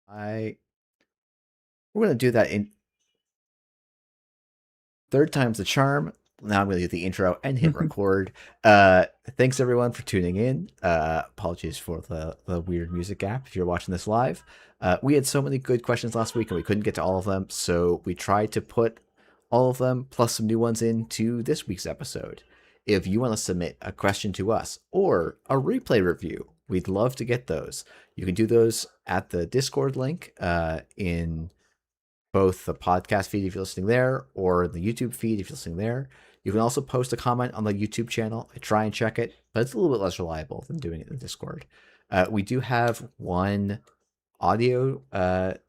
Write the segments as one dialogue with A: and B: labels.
A: I We're gonna do that in third time's the charm. Now I'm gonna do the intro and hit record. Thanks everyone for tuning in. Apologies for the weird music gap if you're watching this live. We had so many good questions last week and we couldn't get to all of them, so we tried to put all of them plus some new ones into this week's episode. If you want to submit a question to us or a replay review, we'd love to get those. You can do those at the Discord link in both the podcast feed if you're listening there or the YouTube feed if you're listening there. You can also post a comment on the YouTube channel. I try and check it, but it's a little bit less reliable than doing it in Discord. We do have one audio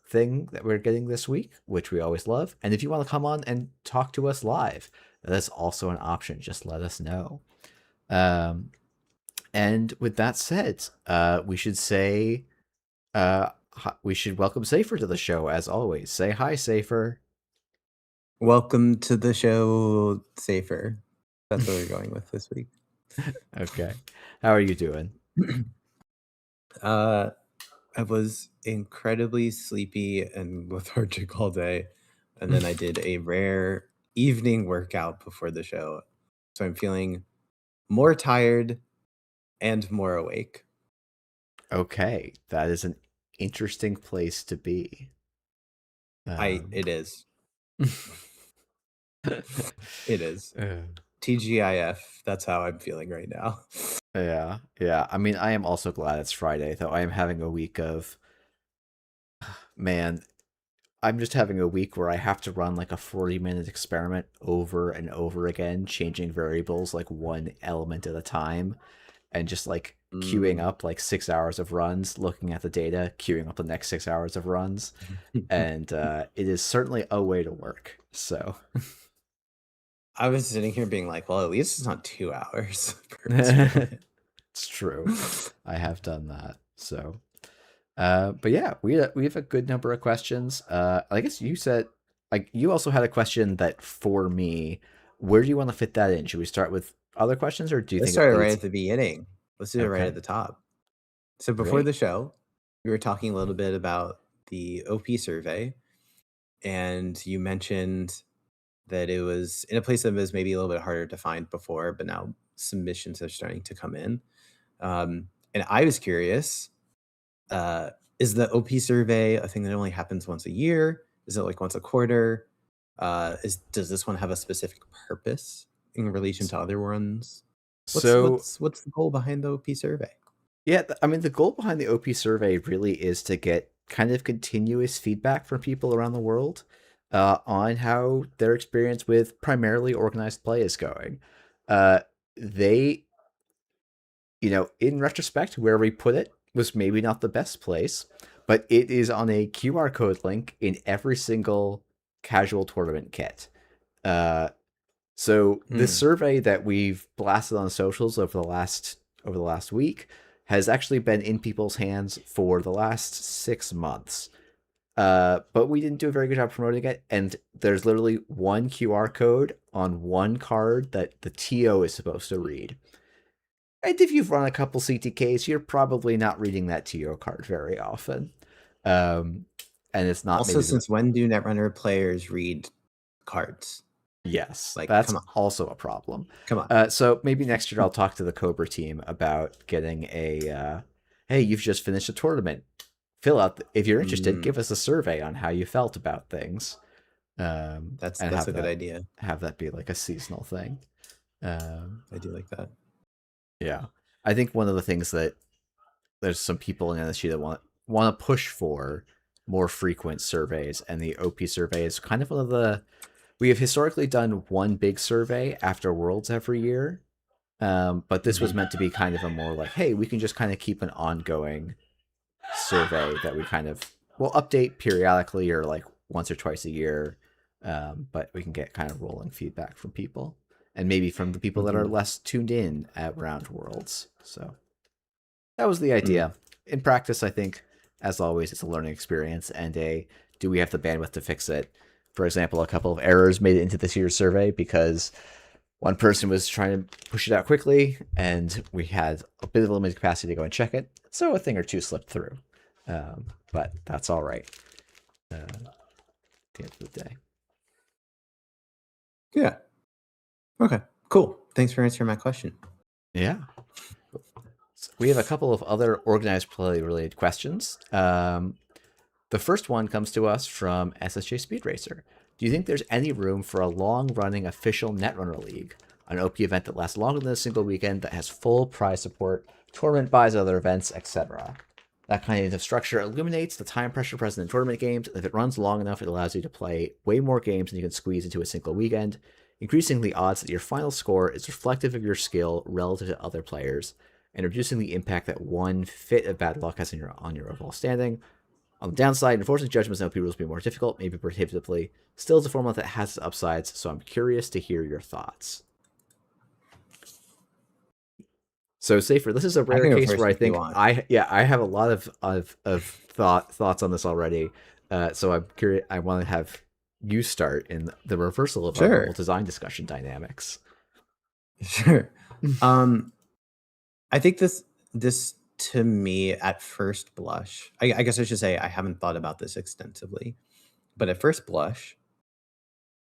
A: thing that we're getting this week, which we always love. And if you want to come on and talk to us live, that's also an option. Just let us know. And with that said, we should say we should welcome Safer to the show, as always. Say hi, Safer.
B: Welcome to the show, Safer. That's what we're going with this week.
A: Okay. How are you doing?
B: I was incredibly sleepy and lethargic all day. And then I did a rare evening workout before the show. So I'm feeling more tired and more awake.
A: Okay. That is an interesting place to be.
B: It is. It is. TGIF. That's how I'm feeling right now.
A: Yeah. I mean, I am also glad it's Friday, though I am having a week of... Man, I'm just having a week where I have to run like a 40-minute experiment over and over again, changing variables like one element at a time, and just like queuing up like 6 hours of runs, looking at the data, queuing up the next 6 hours of runs. And it is certainly a way to work. So
B: I was sitting here being like, well, at least it's not 2 hours.
A: It's true. I have done that. So but yeah, we have a good number of questions. I guess you said, like, you also had a question that for me, where do you want to fit that in? Should we start with other questions, or do you
B: Let's
A: think
B: start right at the beginning? Let's do it right at the top. So before the show, we were talking a little bit about the OP survey, and you mentioned that it was in a place that was maybe a little bit harder to find before, but now submissions are starting to come in. And I was curious, is the OP survey a thing that only happens once a year? Is it like once a quarter? Does this one have a specific purpose in relation to other ones? What's the goal behind the OP survey?
A: Yeah, I mean, the goal behind the OP survey really is to get kind of continuous feedback from people around the world on how their experience with primarily organized play is going. They, in retrospect, where we put it was maybe not the best place, but it is on a QR code link in every single casual tournament kit. So this survey that we've blasted on socials over the last week has actually been in people's hands for the last 6 months. But we didn't do a very good job promoting it, and there's literally one QR code on one card that the TO is supposed to read. And if you've run a couple CTKs, you're probably not reading that TO card very often. And it's not...
B: Also, since when do Netrunner players read cards?
A: Yes, that's also a problem.
B: Come on.
A: So maybe next year I'll talk to the Cobra team about getting a, hey, you've just finished a tournament. Fill out, if you're interested, give us a survey on how you felt about things.
B: That's a good idea.
A: Have that be like a seasonal thing.
B: I do like that.
A: Yeah. I think one of the things that there's some people in NSG that want to push for more frequent surveys, and the OP survey is kind of one of the... We have historically done one big survey after Worlds every year, but this was meant to be kind of a more like, hey, we can just kind of keep an ongoing survey that we kind of will update periodically or like once or twice a year, but we can get kind of rolling feedback from people, and maybe from the people that are less tuned in at round Worlds. So that was the idea. In practice, I think, as always, it's a learning experience, and do we have the bandwidth to fix it? For example, a couple of errors made it into this year's survey because one person was trying to push it out quickly, and we had a bit of limited capacity to go and check it, so a thing or two slipped through. But that's all right. At the end of the day.
B: Yeah. Okay. Cool. Thanks for answering my question.
A: Yeah. So we have a couple of other organized play related questions. The first one comes to us from SSJ Speed Racer. Do you think there's any room for a long-running official Netrunner League, an OP event that lasts longer than a single weekend, that has full prize support, tournament buys, other events, etc.? That kind of structure eliminates the time pressure present in tournament games. If it runs long enough, it allows you to play way more games than you can squeeze into a single weekend, increasing the odds that your final score is reflective of your skill relative to other players, and reducing the impact that one fit of bad luck has on your overall standing. On the downside, enforcing judgments and OP rules will be more difficult, maybe prohibitively. Still, it's a format that has its upsides, so I'm curious to hear your thoughts. So, Safer, this is a
B: I
A: rare
B: can go
A: case
B: first
A: where I
B: if you
A: think
B: want.
A: I have a lot of thoughts on this already. So I'm curious. I want to have you start in the reversal of our normal
B: Sure.
A: design discussion dynamics.
B: Sure. I think this to me at first blush, I guess I should say I haven't thought about this extensively, but at first blush,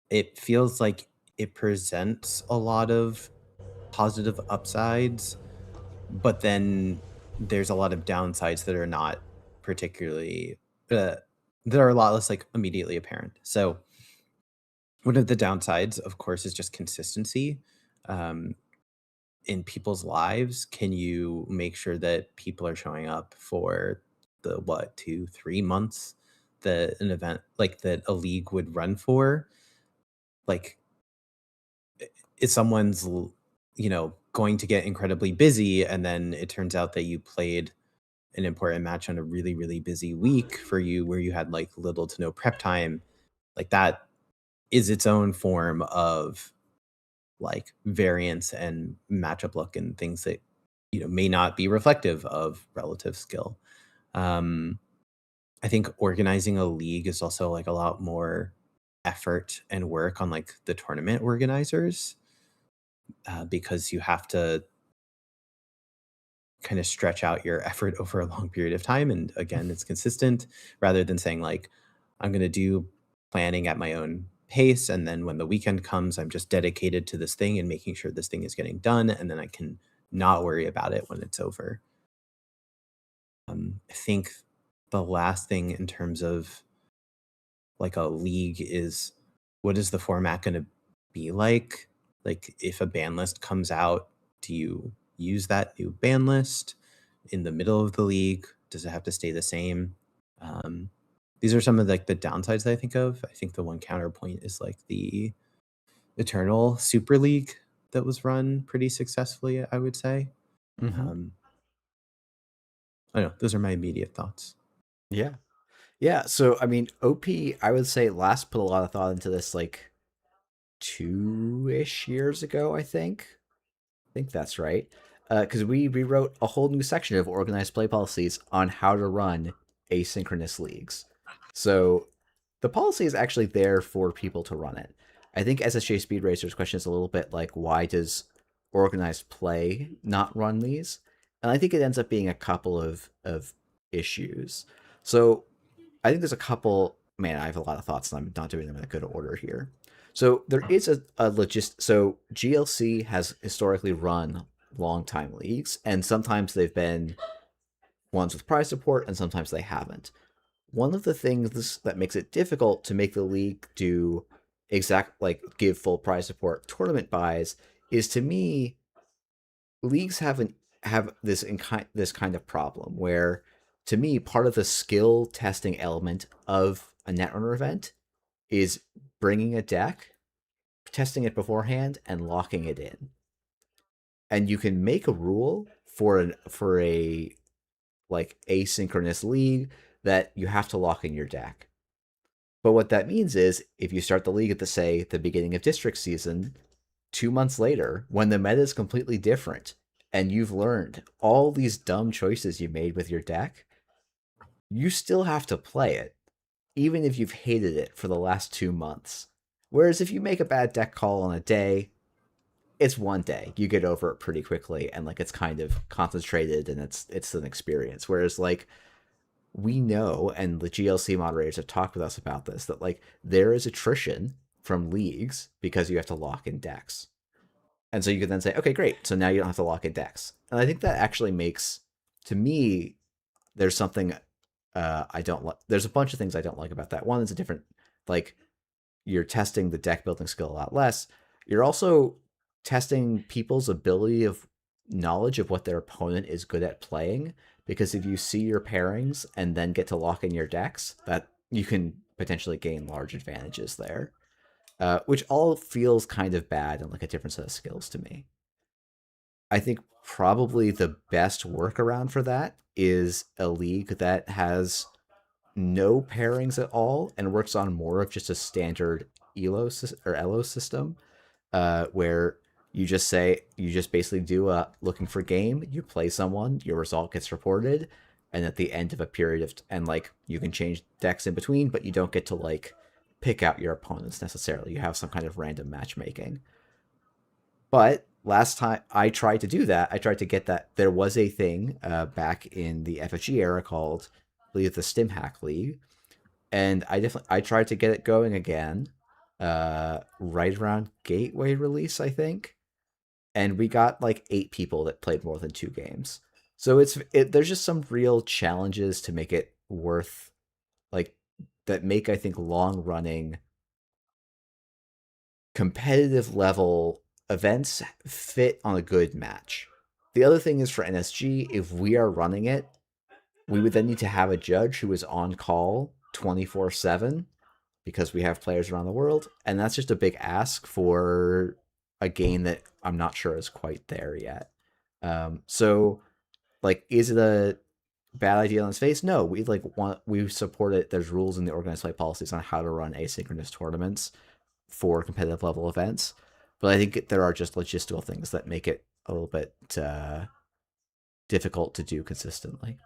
B: it feels like it presents a lot of positive upsides, but then there's a lot of downsides that are not particularly uh, that are a lot less like immediately apparent. So one of the downsides, of course, is just consistency. Um, in people's lives, can you make sure that people are showing up for the 2-3 months that an event like that a league would run for? Like, if someone's going to get incredibly busy, and then it turns out that you played an important match on a really really busy week for you where you had like little to no prep time, like that is its own form of like variance and matchup look and things that may not be reflective of relative skill. um I think organizing a league is also like a lot more effort and work on like the tournament organizers, because you have to kind of stretch out your effort over a long period of time, and again it's consistent, rather than saying like I'm going to do planning at my own pace, and then when the weekend comes I'm just dedicated to this thing and making sure this thing is getting done, and then I can not worry about it when it's over. I think the last thing in terms of like a league is, what is the format going to be like? Like, if a ban list comes out, do you use that new ban list in the middle of the league? Does it have to stay the same? Um, these are some of like the downsides that I think of. I think the one counterpoint is like the Eternal Super League that was run pretty successfully, I would say.
A: Mm-hmm.
B: I don't know. Those are my immediate thoughts.
A: Yeah. Yeah. So, I mean, OP, I would say last put a lot of thought into this like 2-ish years ago, I think. I think that's right. Because we rewrote a whole new section of organized play policies on how to run asynchronous leagues. So the policy is actually there for people to run it. I think SSJ Speed Racer's question is a little bit like, why does organized play not run these? And I think it ends up being a couple of issues. So I think there's a couple. Man, I have a lot of thoughts, and I'm not doing them in a good order here. So there is a logist. So GLC has historically run long time leagues, and sometimes they've been ones with prize support, and sometimes they haven't. One of the things that makes it difficult to make the league do exact like give full prize support tournament buys is, to me, leagues have this kind of problem where, to me, part of the skill testing element of a Netrunner event is bringing a deck, testing it beforehand, and locking it in. And you can make a rule for a like asynchronous league that you have to lock in your deck. But what that means is, if you start the league at the beginning of district season, 2 months later, when the meta is completely different and you've learned all these dumb choices you made with your deck, you still have to play it, even if you've hated it for the last 2 months. Whereas if you make a bad deck call on a day, it's one day. You get over it pretty quickly, and like it's kind of concentrated, and it's an experience. Whereas like we know, and the GLC moderators have talked with us about this, that like there is attrition from leagues because you have to lock in decks. And so you can then say, okay, great. So now you don't have to lock in decks. And I think that actually makes, to me, there's something I don't like. There's a bunch of things I don't like about that. One is a different, like, you're testing the deck building skill a lot less. You're also testing people's ability of knowledge of what their opponent is good at playing. Because if you see your pairings and then get to lock in your decks, that you can potentially gain large advantages there. Which all feels kind of bad and like a different set of skills to me. I think probably the best workaround for that is a league that has no pairings at all and works on more of just a standard elo system, where you just basically do a looking for game, you play someone, your result gets reported, and at the end of a period of and like you can change decks in between, but you don't get to like pick out your opponents necessarily. You have some kind of random matchmaking. But last time I tried to do that, I tried to get that. There was a thing back in the FFG era called, I believe, the Stim Hack League, and I tried to get it going again, right around Gateway release, I think, and we got like 8 people that played more than 2 games. So there's just some real challenges to make it worth, like, that make, I think, long running competitive level events fit on a good match. The other thing is for NSG, if we are running it, we would then need to have a judge who is on call 24/7 because we have players around the world. And that's just a big ask for a game that I'm not sure is quite there yet. So, like, is it a bad idea on its face? No, we support it. There's rules in the organized play policies on how to run asynchronous tournaments for competitive level events. But I think there are just logistical things that make it a little bit difficult to do consistently.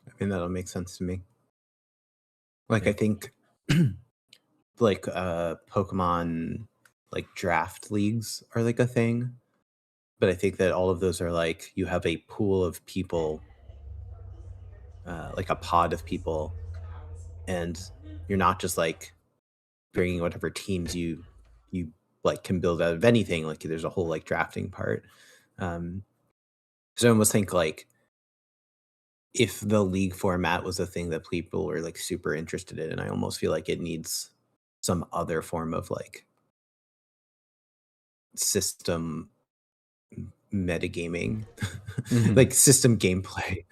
B: I mean, that'll make sense to me. Like,
A: Yeah.
B: I think like Pokemon like draft leagues are like a thing. But I think that all of those are like you have a pool of people, like a pod of people, and you're not just like bringing whatever teams you like can build out of anything. Like there's a whole like drafting part. Um, so I almost think like if the league format was a thing that people were like super interested in, and I almost feel like it needs some other form of like system metagaming,
A: Mm-hmm.
B: like system gameplay,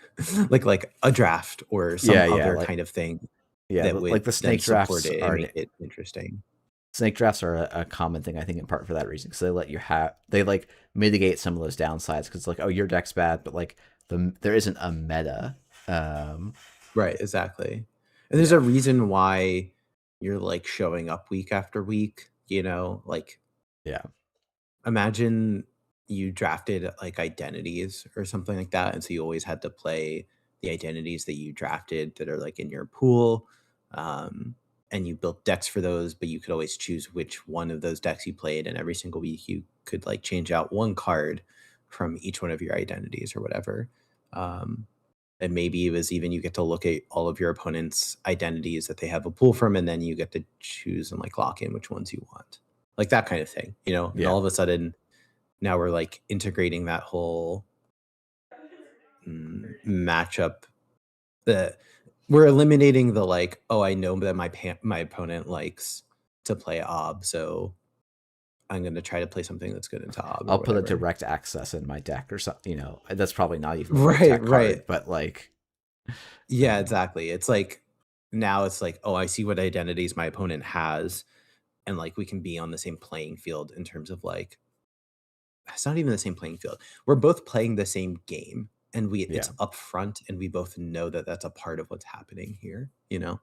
B: like a draft or some
A: Yeah,
B: other kind of thing
A: yeah,
B: that would
A: like the
B: then
A: snake
B: support
A: drafts
B: it and
A: are
B: make it interesting.
A: snake drafts are a common thing, I think, in part for that reason, because they like mitigate some of those downsides, because like, oh, your deck's bad, but like there isn't a meta. Um,
B: Right, exactly. And there's a
A: yeah,
B: reason why you're like showing up week after week, like
A: yeah,
B: imagine you drafted like identities or something like that, and so you always had to play the identities that you drafted that are like in your pool, um, and you built decks for those, but you could always choose which one of those decks you played, and every single week you could like change out one card from each one of your identities or whatever. Um, and maybe it was even you get to look at all of your opponent's identities that they have a pool from, and then you get to choose and like lock in which ones you want, like that kind of thing, and
A: yeah.
B: all of a sudden now we're like integrating that whole matchup. The We're eliminating the like, oh, I know that my opponent likes to play ob, so I'm going to try to play something that's good into ob or
A: I'll put a
B: whatever.
A: direct access in my deck or something. That's probably not even the right
B: Right,
A: tech
B: right.
A: card, but like,
B: Yeah, exactly. It's like now it's like, oh, I see what identities my opponent has, and like we can be on the same playing field in terms of like it's not even the same playing field. We're both playing the same game, and it's
A: yeah,
B: upfront, and we both know that that's a part of what's happening here.
A: yeah.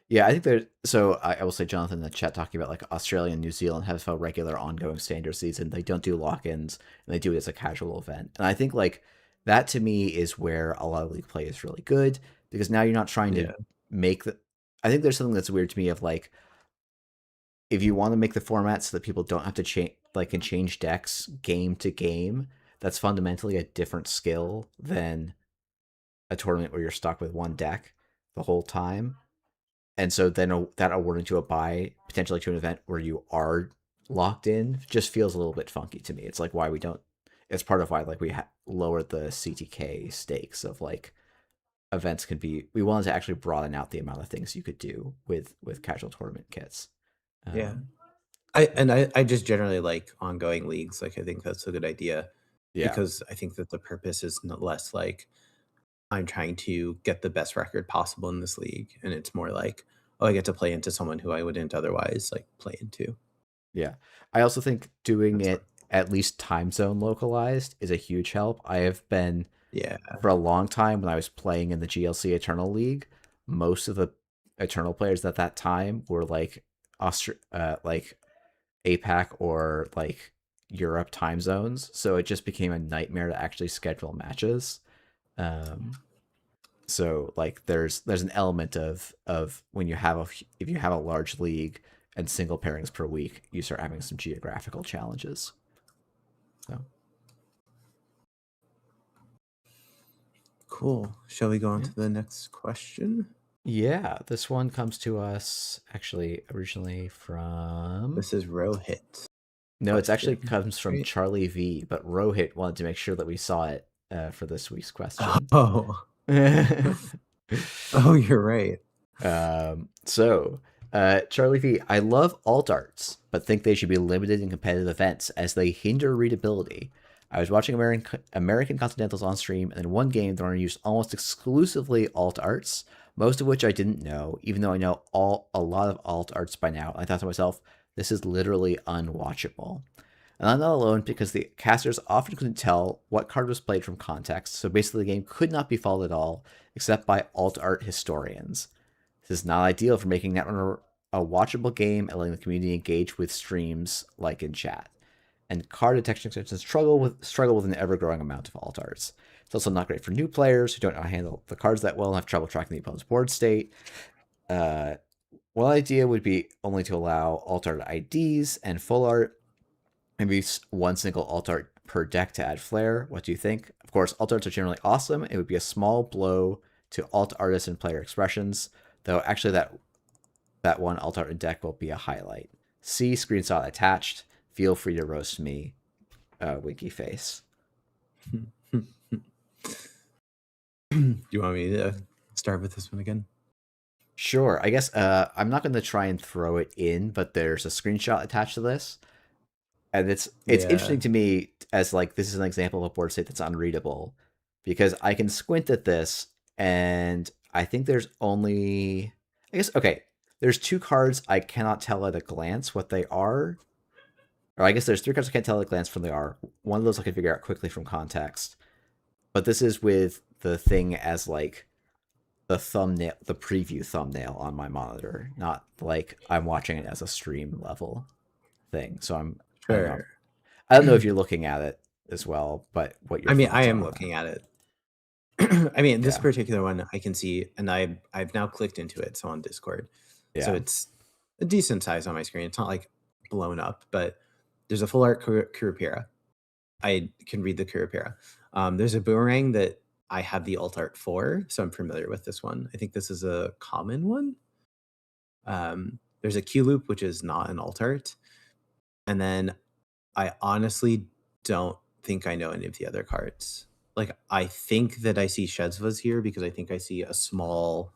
A: Yeah, I think there's so I will say Jonathan in the chat talking about like Australia and New Zealand have a regular ongoing standard season. They don't do lock-ins and they do it as a casual event. And I think like that to me is where a lot of league play is really good, because now you're not trying to
B: Yeah.
A: make the I think there's something that's weird to me of like, if you want to make the format so that people don't have to change, like, can change decks game to game, that's fundamentally a different skill than a tournament where you're stuck with one deck the whole time. And so then that awarding to a buy potentially to an event where you are locked in just feels a little bit funky to me. It's like why we don't. It's part of why like we lowered the CTK stakes of like events can be. We wanted to actually broaden out the amount of things you could do with casual tournament kits.
B: Yeah.
A: Um,
B: I just generally like ongoing leagues. Like I think that's a good idea
A: yeah,
B: because I think that the purpose is less like I'm trying to get the best record possible in this league, and it's more like, oh, I get to play into someone who I wouldn't otherwise like play into.
A: yeah. I also think doing
B: That's
A: it at least time zone localized is a huge help. I have been
B: yeah,
A: for a long time when I was playing in the GLC Eternal League. Most of the Eternal players at that time were like like APAC or like Europe time zones, so it just became a nightmare to actually schedule matches. Um, so like there's an element of when you have a if you have a large league and single pairings per week, you start having some geographical challenges. So
B: cool. Shall we go on
A: yeah.
B: to the next question?
A: Yeah, this one comes to us actually originally from.
B: This is Rohit
A: No, it's actually
B: question,
A: comes from
B: right?
A: Charlie V, but Rohit wanted to make sure that we saw it for this week's question.
B: Oh, oh, you're right.
A: So, Charlie V, I love alt arts, but think they should be limited in competitive events as they hinder readability. I was watching American Continentals on stream, and in one game, the runner used almost exclusively alt arts, most of which I didn't know, even though I know a lot of alt arts by now. I thought to myself, this is literally unwatchable. And I'm not alone because the casters often couldn't tell what card was played from context, so basically the game could not be followed at all, except by alt art historians. This is not ideal for making Netrunner a watchable game and letting the community engage with streams like in chat. And card detection extensions struggle with an ever growing amount of alt arts. It's also not great for new players who don't know how to handle the cards that well and have trouble tracking the opponent's board state. Uh, one idea would be only to allow alt art IDs and full art, maybe one single alt art per deck to add flair. What do you think? Of course, alt arts are generally awesome. It would be a small blow to alt artists and player expressions, though actually that one alt art deck will be a highlight. See screenshot attached. Feel free to roast me, winky face.
B: Do you want me to start with this one again?
A: Sure. I guess I'm not going to try and throw it in, but there's a screenshot attached to this, and it's
B: Yeah,
A: interesting to me as like this is an example of a board state that's unreadable because I can squint at this and I think there's only I guess okay there's two cards I cannot tell at a glance what they are, or I guess there's three cards I can't tell at a glance from they are. One of those I can figure out quickly from context, but this is with the thing as like the thumbnail, the preview thumbnail on my monitor, not like I'm watching it as a stream level thing. So I don't know.
B: sure.
A: I don't know if you're looking at it as well, but what your
B: I mean, I
A: thoughts
B: am
A: are on that.
B: looking at it. I mean, this
A: Yeah.
B: particular one I can see, and I've now clicked into it, so on Discord. So
A: Yeah.
B: it's a decent size on my screen. It's not like blown up, but there's a full art Kurapira. I can read the Kurapira. There's a boomerang that I have the alt art for, so I'm familiar with this one. I think this is a common one. There's a Q loop, which is not an alt art. And then I honestly don't think I know any of the other cards. Like, I think that I see Shedzva's here because I think I see a small,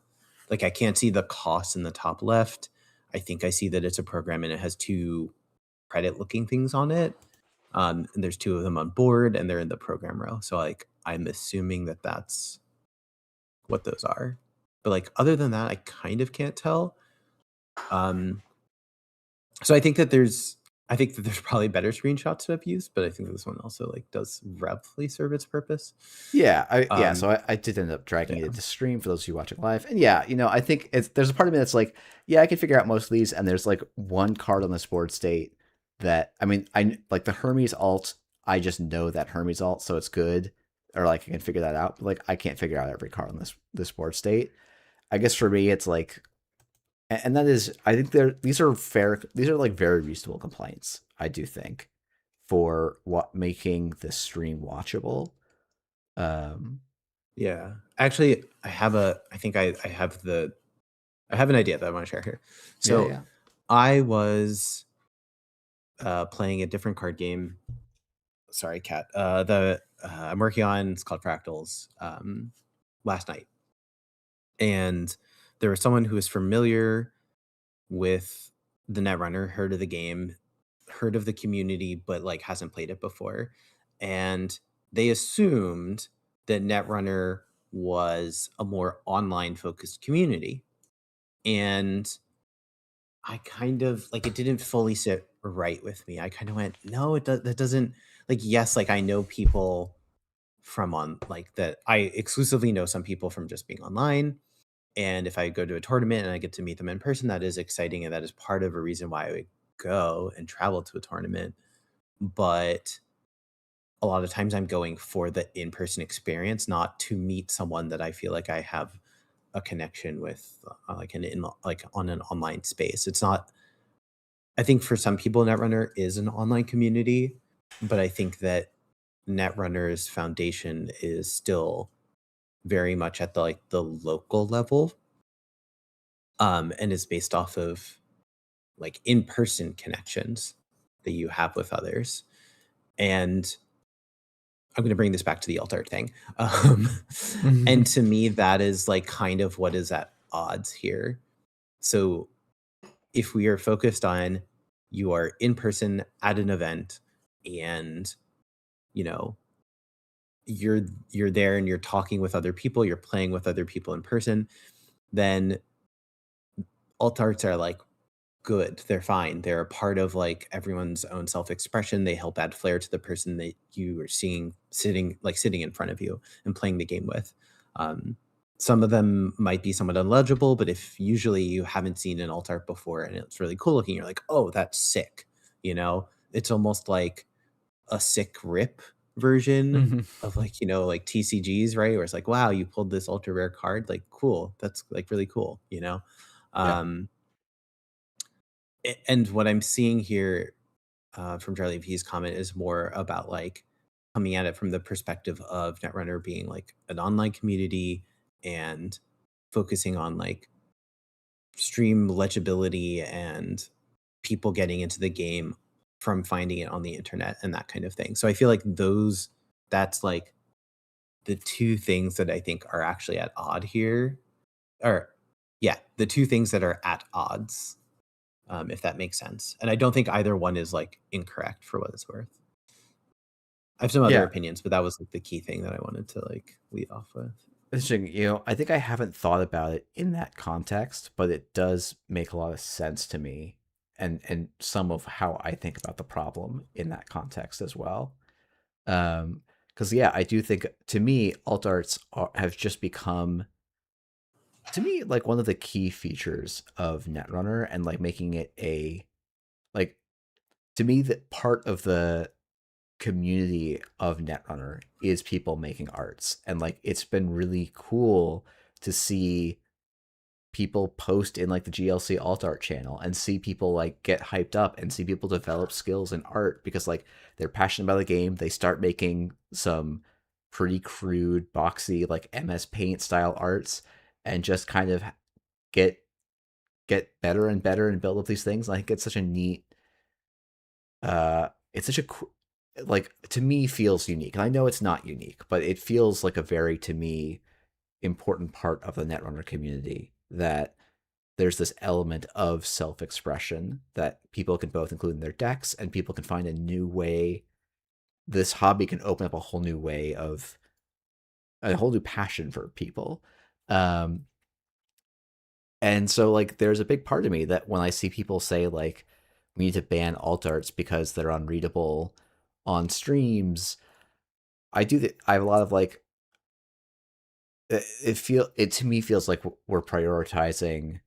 B: like, I can't see the cost in the top left. I think I see that it's a program and it has two credit looking things on it. And there's two of them on board and they're in the program row. So, like, I'm assuming that that's what those are. But, like, other than that, I kind of can't tell. Um, So I think that there's probably better screenshots to have used, but I think this one also like does roughly serve its purpose.
A: Yeah.
B: Um,
A: So I did end up dragging it
B: yeah,
A: into stream for those of you watching live. And yeah, I think there's a part of me that's like, yeah, I can figure out most of these. And there's like one card on this board state that, I mean, I like the Hermes alt. I just know that Hermes alt, so it's good. Or like I can figure that out. But like I can't figure out every card on this board state. I guess for me, it's like and that is I think these are fair, these are like very reasonable complaints, I do think, for what making the stream watchable. Um,
B: Yeah. Actually, I have an idea that I want to share here.
A: yeah,
B: So
A: yeah,
B: I was playing a different card game. Sorry, cat. The I'm working on, it's called Fractals. Last night, and there was someone who was familiar with the Netrunner, heard of the game, heard of the community, but like hasn't played it before, and they assumed that Netrunner was a more online focused community, and I kind of like, it didn't fully sit right with me. I kind of went, no, that doesn't, like, yes, like I know people from on like that. I exclusively know some people from just being online. And if I go to a tournament and I get to meet them in person, that is exciting. And that is part of a reason why I would go and travel to a tournament. But a lot of times I'm going for the in person experience, not to meet someone that I feel like I have a connection with, like on an online space. It's not, I think for some people, Netrunner is an online community, but I think that Netrunner's foundation is still very much at the like the local level, and is based off of like in-person connections that you have with others. And I'm going to bring this back to the alt art thing. And to me, that is like kind of what is at odds here. So if we are focused on, you are in person at an event, and you know you're there and you're talking with other people, you're playing with other people in person, then alt arts are like good. They're fine. They're a part of like everyone's own self-expression. They help add flair to the person that you are seeing sitting in front of you and playing the game with. Um, some of them might be somewhat unlegible, but if usually you haven't seen an alt art before and it's really cool looking, you're like, oh, that's sick. It's almost like a sick rip version of like, like TCGs, right? Where it's like, wow, you pulled this ultra rare card. Like, cool. That's like really cool.
A: yeah,
B: Um, and what I'm seeing here, from Charlie V's comment, is more about like coming at it from the perspective of Netrunner being like an online community and focusing on like stream legibility and people getting into the game from finding it on the internet and that kind of thing. So I feel like that's like the two things that I think are actually at odd here. Or yeah, the two things that are at odds, if that makes sense. And I don't think either one is like incorrect for what it's worth. I have some other
A: yeah.
B: opinions, but that was like the key thing that I wanted to like lead off with.
A: Interesting. I think I haven't thought about it in that context, but it does make a lot of sense to me, and some of how I think about the problem in that context as well. Because yeah, I do think to me, alt arts have just become to me like one of the key features of Netrunner, and like making it a like to me that part of the community of Netrunner is people making arts, and like it's been really cool to see people post in like the GLC alt art channel and see people like get hyped up and see people develop skills in art because like they're passionate about the game. They start making some pretty crude, boxy, like MS Paint style arts and just kind of get better and better and build up these things. And I think it's such a neat it's such a like to me feels unique. And I know it's not unique, but it feels like a very to me important part of the Netrunner community that there's this element of self-expression that people can both include in their decks, and people can find a new way. This hobby can open up a whole new way of a whole new passion for people. um and so like there's a big part of me that when I see people say like we need to ban alt arts because they're unreadable on streams, I have a lot of like it to me feels like we're prioritizing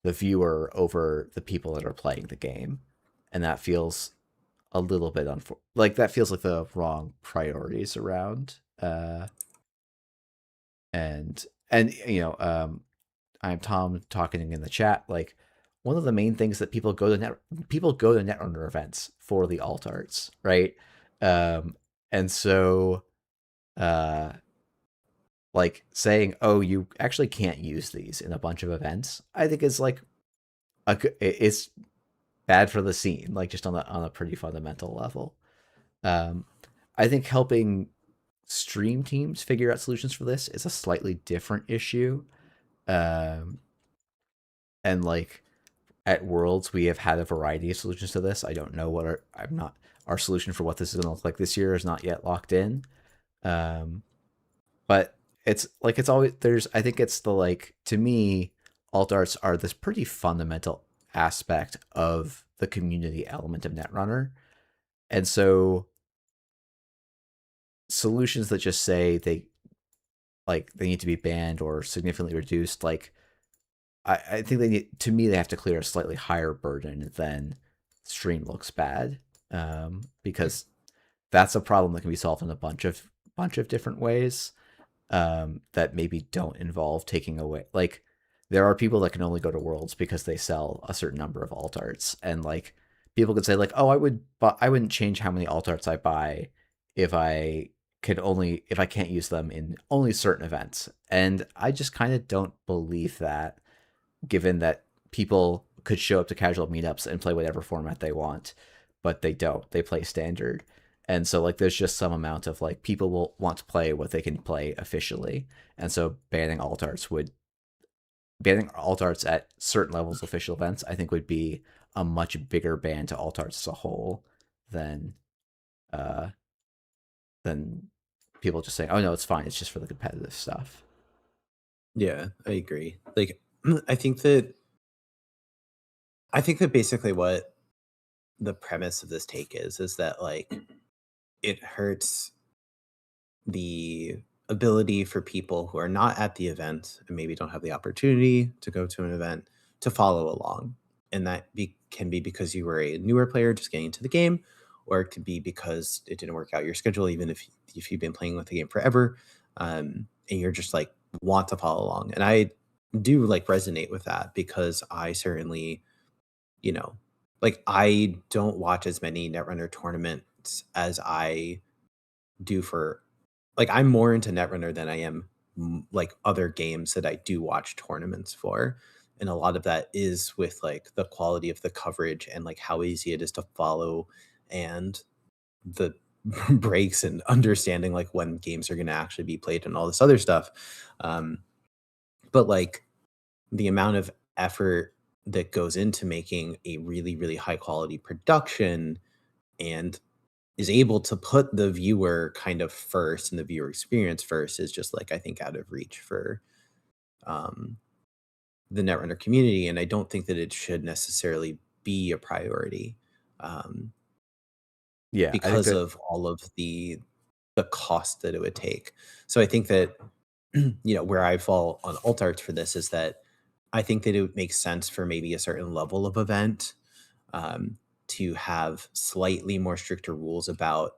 A: the viewer over the people that are playing the game, and that feels a little bit like that feels like the wrong priorities around. And I'm Tom talking in the chat like one of the main things that people go to Netrunner events for the alt arts, right? And so uh like saying, oh, you actually can't use these in a bunch of events, I think is like it's bad for the scene, like just on a pretty fundamental level. um I think helping stream teams figure out solutions for this is a slightly different issue. um and like at Worlds, we have had a variety of solutions to this. I don't know what our solution for what this is going to look like this year is not yet locked in. Um, but it's like it's always there's. I think it's the like to me, alt arts are this pretty fundamental aspect of the community element of Netrunner, and so solutions that just say they need to be banned or significantly reduced, like I think they need, to me, they have to clear a slightly higher burden than stream looks bad, because that's a problem that can be solved in a bunch of different ways, that maybe don't involve taking away, like there are people that can only go to Worlds because they sell a certain number of alt arts, and like people could say like, oh, I wouldn't change how many alt arts I buy if I can't use them in only certain events, and I just kind of don't believe that, given that people could show up to casual meetups and play whatever format they want, but they don't. They play standard. And so like there's just some amount of like people will want to play what they can play officially. And so banning alt arts at certain levels of official events, I think would be a much bigger ban to alt arts as a whole than uh than people just saying, oh no, it's fine, it's just for the competitive stuff.
B: Yeah, I agree. Like I think that basically what the premise of this take is that like it hurts the ability for people who are not at the event and maybe don't have the opportunity to go to an event to follow along. And that can be because you were a newer player just getting into the game, or it could be because it didn't work out your schedule, even if you've been playing with the game forever, and you're just like want to follow along. And I do like resonate with that because I certainly, you know, like I don't watch as many Netrunner tournaments as I do for, like I'm more into Netrunner than I am like other games that I do watch tournaments for. And a lot of that is with like the quality of the coverage and like how easy it is to follow, and the breaks and understanding like when games are going to actually be played and all this other stuff. Um, but like the amount of effort that goes into making a really, really high quality production and is able to put the viewer kind of first and the viewer experience first is just like I think out of reach for um, the Netrunner community, and I don't think that it should necessarily be a priority, um,
A: Yeah, I think
B: because
A: that
B: of all of the cost that it would take. So I think that where I fall on alt arts for this is that I think that it would make sense for maybe a certain level of event, um, to have slightly more stricter rules about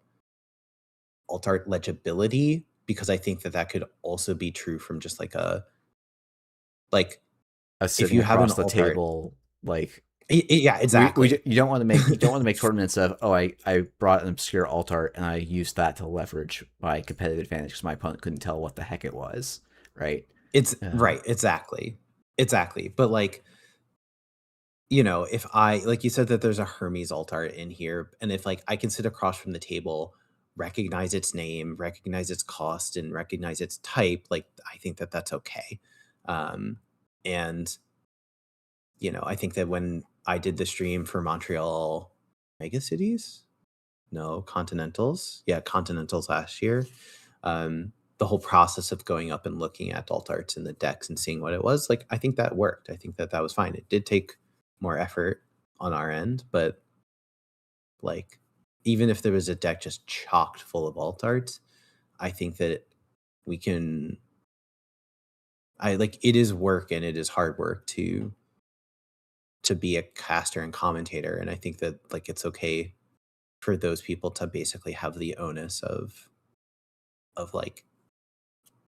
B: alt art legibility, because I think that that could also be true from just like a like if
A: sitting
B: you have an
A: across the
B: alt art.
A: table, like
B: Yeah, exactly.
A: you don't want to make tournaments of, oh, I brought an obscure alt art and I used that to leverage my competitive advantage because my opponent couldn't tell what the heck it was, right?
B: It's
A: um,
B: right, exactly, but like, if I, like you said, that there's a Hermes alt art in here, and if like I can sit across from the table, recognize its name, recognize its cost, and recognize its type, like I think that that's okay. And I think that when I did the stream for Montreal Mega Cities, no, Continentals, yeah, Continentals last year, the whole process of going up and looking at alt arts in the decks and seeing what it was, like, I think that worked. I think that that was fine. It did take more effort on our end, but like, even if there was a deck just chocked full of alt arts, I think that we can. I like it is work, and it is hard work to be a caster and commentator, and I think that like it's okay for those people to basically have the onus of like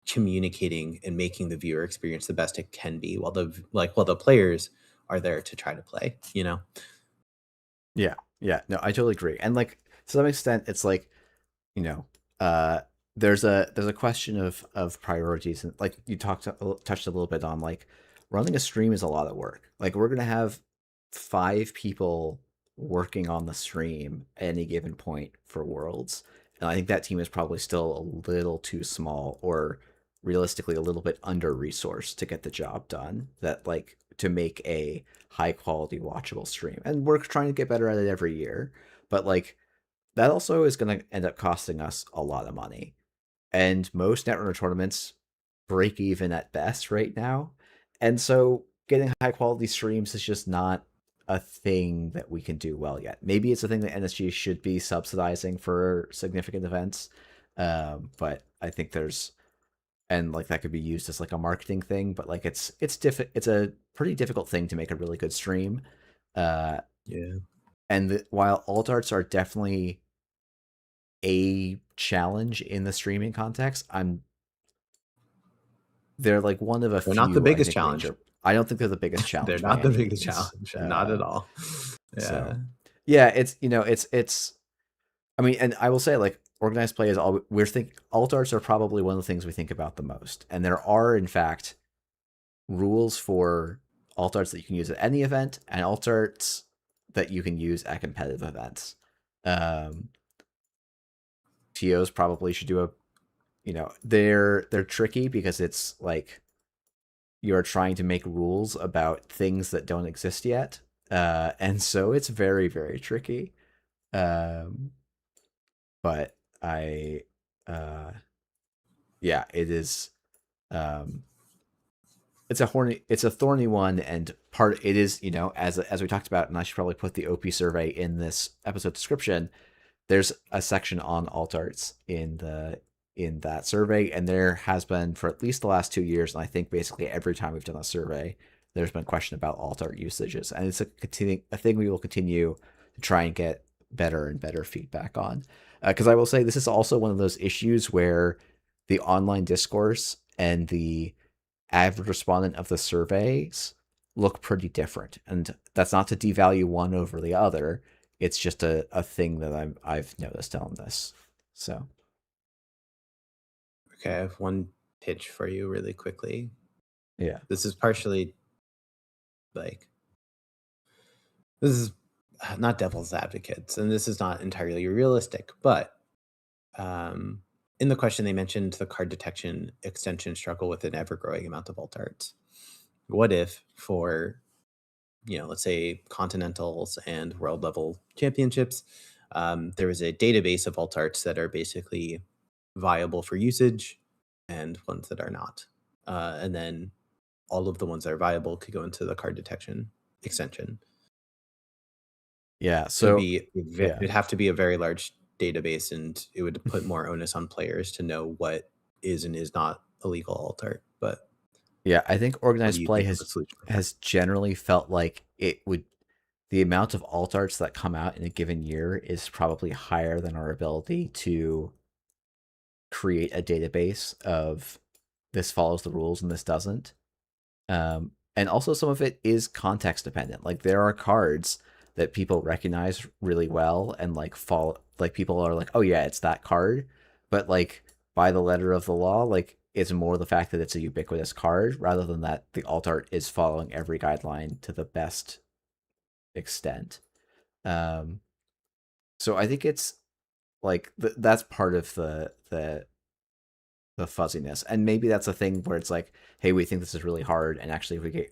B: communicating and making the viewer experience the best it can be, while the players are there to try to play, you know?
A: Yeah, yeah, no, I totally agree. And like to some extent, it's like, you know, uh, there's a question of priorities, and like you touched a little bit on, like running a stream is a lot of work. Like we're gonna have 5 people working on the stream at any given point for Worlds, and I think that team is probably still a little too small, or realistically a little bit under resourced to get the job done. That like to make a high quality watchable stream, and we're trying to get better at it every year. But like that also is going to end up costing us a lot of money. And most Netrunner tournaments break even at best right now. And so getting high quality streams is just not a thing that we can do well yet. Maybe it's a thing that NSG should be subsidizing for significant events. But I think there's, and like that could be used as like a marketing thing, but like it's a pretty difficult thing to make a really good stream. Uh,
B: Yeah.
A: and while alt arts are definitely a challenge in the streaming context, they're like one of a
B: They're not the
A: few, I
B: biggest
A: think,
B: challenge.
A: major. I don't think they're the biggest
B: They're
A: challenge by
B: not the
A: any
B: biggest
A: means.
B: challenge. Not at all.
A: So,
B: Yeah.
A: yeah, it's. I mean, and I will say, like, organized play is all alt arts are probably one of the things we think about the most, and there are in fact rules for alt arts that you can use at any event, and alt arts that you can use at competitive events. Um, TOs probably should do a, they're tricky because it's like you're trying to make rules about things that don't exist yet, and so it's very very tricky. Um, but I, uh, yeah, it is. Um, it's a thorny one, and part it is, as we talked about, and I should probably put the OP survey in this episode description. There's a section on alt arts in that survey, and there has been for at least the last 2 years, and I think basically every time we've done a survey, there's been a question about alt art usages, and it's a thing we will continue to try and get better and better feedback on. Because I will say this is also one of those issues where the online discourse and the average respondent of the surveys look pretty different, and that's not to devalue one over the other. It's just a thing that I've noticed on this. So
B: Okay, I have one pitch for you really quickly.
A: yeah.
B: This is partially like, this is not devil's advocates, and this is not entirely realistic, but in the question they mentioned the card detection extension struggle with an ever-growing amount of alt arts. What if for, let's say continentals and world level championships, there was a database of alt arts that are basically viable for usage and ones that are not. And then all of the ones that are viable could go into the card detection extension.
A: Yeah.
B: It would
A: So
B: be, it'd have to be a very large database, and it would put more onus on players to know what is and is not illegal alt art. But
A: yeah, I think
B: what do
A: organized
B: you
A: play
B: think of the solution?
A: has generally felt like it would, the amount of alt arts that come out in a given year is probably higher than our ability to create a database of this follows the rules and this doesn't. And also some of it is context dependent. Like there are cards that people recognize really well, and like people are like, oh yeah, it's that card. But like by the letter of the law, like it's more the fact that it's a ubiquitous card rather than that the alt art is following every guideline to the best extent. Um, so I think it's like that's part of the fuzziness, and maybe that's a thing where it's like, hey, we think this is really hard, and actually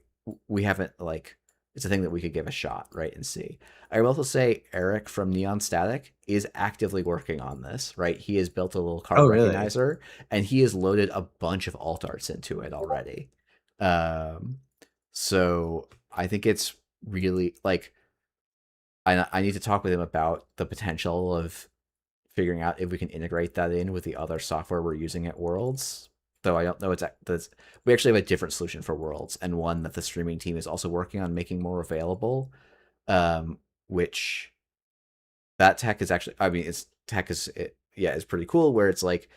A: we haven't, like, it's a thing that we could give a shot, right, and see. I will also say Eric from Neon Static is actively working on this, right? He has built a little card
B: Oh, really?
A: recognizer, and he has loaded a bunch of alt arts into it already. um so I think it's really like, I need to talk with him about the potential of figuring out if we can integrate that in with the other software we're using at Worlds. Though I don't know, we actually have a different solution for Worlds, and one that the streaming team is also working on making more available. Which that tech is actually, I mean, it's pretty cool. Where it's like,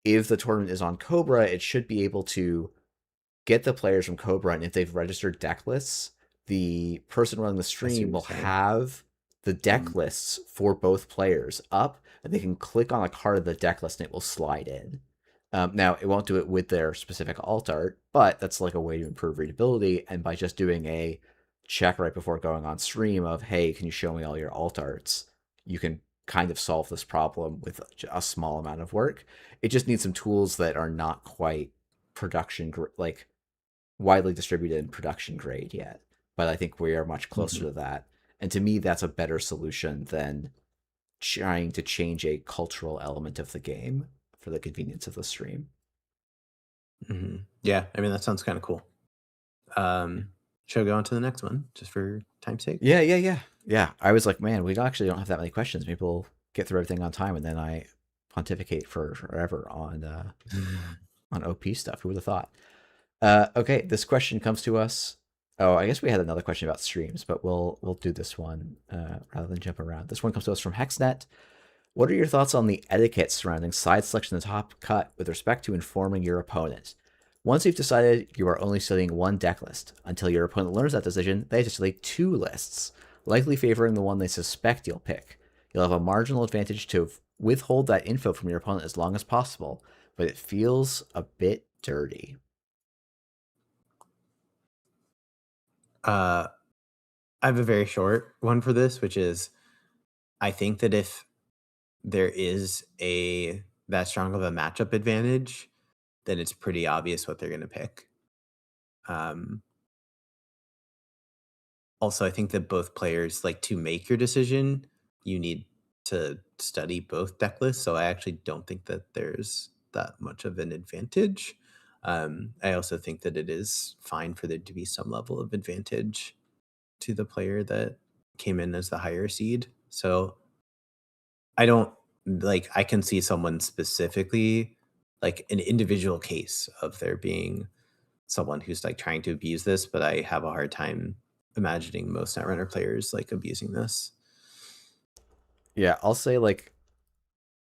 A: if the tournament is on Cobra, it should be able to get the players from Cobra, and if they've registered deck lists, the person running the
B: I see
A: stream
B: what you're
A: will
B: saying.
A: have the deck lists for both players up, and they can click on a card of the deck list and it will slide in. Now, it won't do it with their specific alt art, but that's like a way to improve readability. And by just doing a check right before going on stream of, hey, can you show me all your alt arts? You can kind of solve this problem with a small amount of work. It just needs some tools that are not quite production, like widely distributed in production grade yet. But I think we are much closer
B: Mm-hmm.
A: to that. And to me, that's a better solution than trying to change a cultural element of the game for the convenience of the stream.
B: Mm-hmm. Yeah, I mean that sounds kind of cool. Shall we go on to the next one, just for time's sake?
A: Yeah. I was like, man, we actually don't have that many questions. Maybe we'll get through everything on time, and then I pontificate for forever on OP stuff. Who would have thought? Okay, this question comes to us. Oh, I guess we had another question about streams, but we'll do this one rather than jump around. This one comes to us from Hexnet. What are your thoughts on the etiquette surrounding side selection in the top cut with respect to informing your opponent? Once you've decided you are only studying one deck list, until your opponent learns that decision, they have to study two lists, likely favoring the one they suspect you'll pick. You'll have a marginal advantage to withhold that info from your opponent as long as possible, but it feels a bit dirty.
B: I have a very short one for this, which is I think that if there is a that strong of a matchup advantage, then it's pretty obvious what they're going to pick. Um, Also, I think that both players, like, to make your decision, you need to study both deck lists. So I actually don't think that there's that much of an advantage. I also think that it is fine for there to be some level of advantage to the player that came in as the higher seed. So I don't like, I can see someone specifically, like an individual case of there being someone who's like trying to abuse this, but I have a hard time imagining most Netrunner players like abusing this.
A: Yeah, I'll say like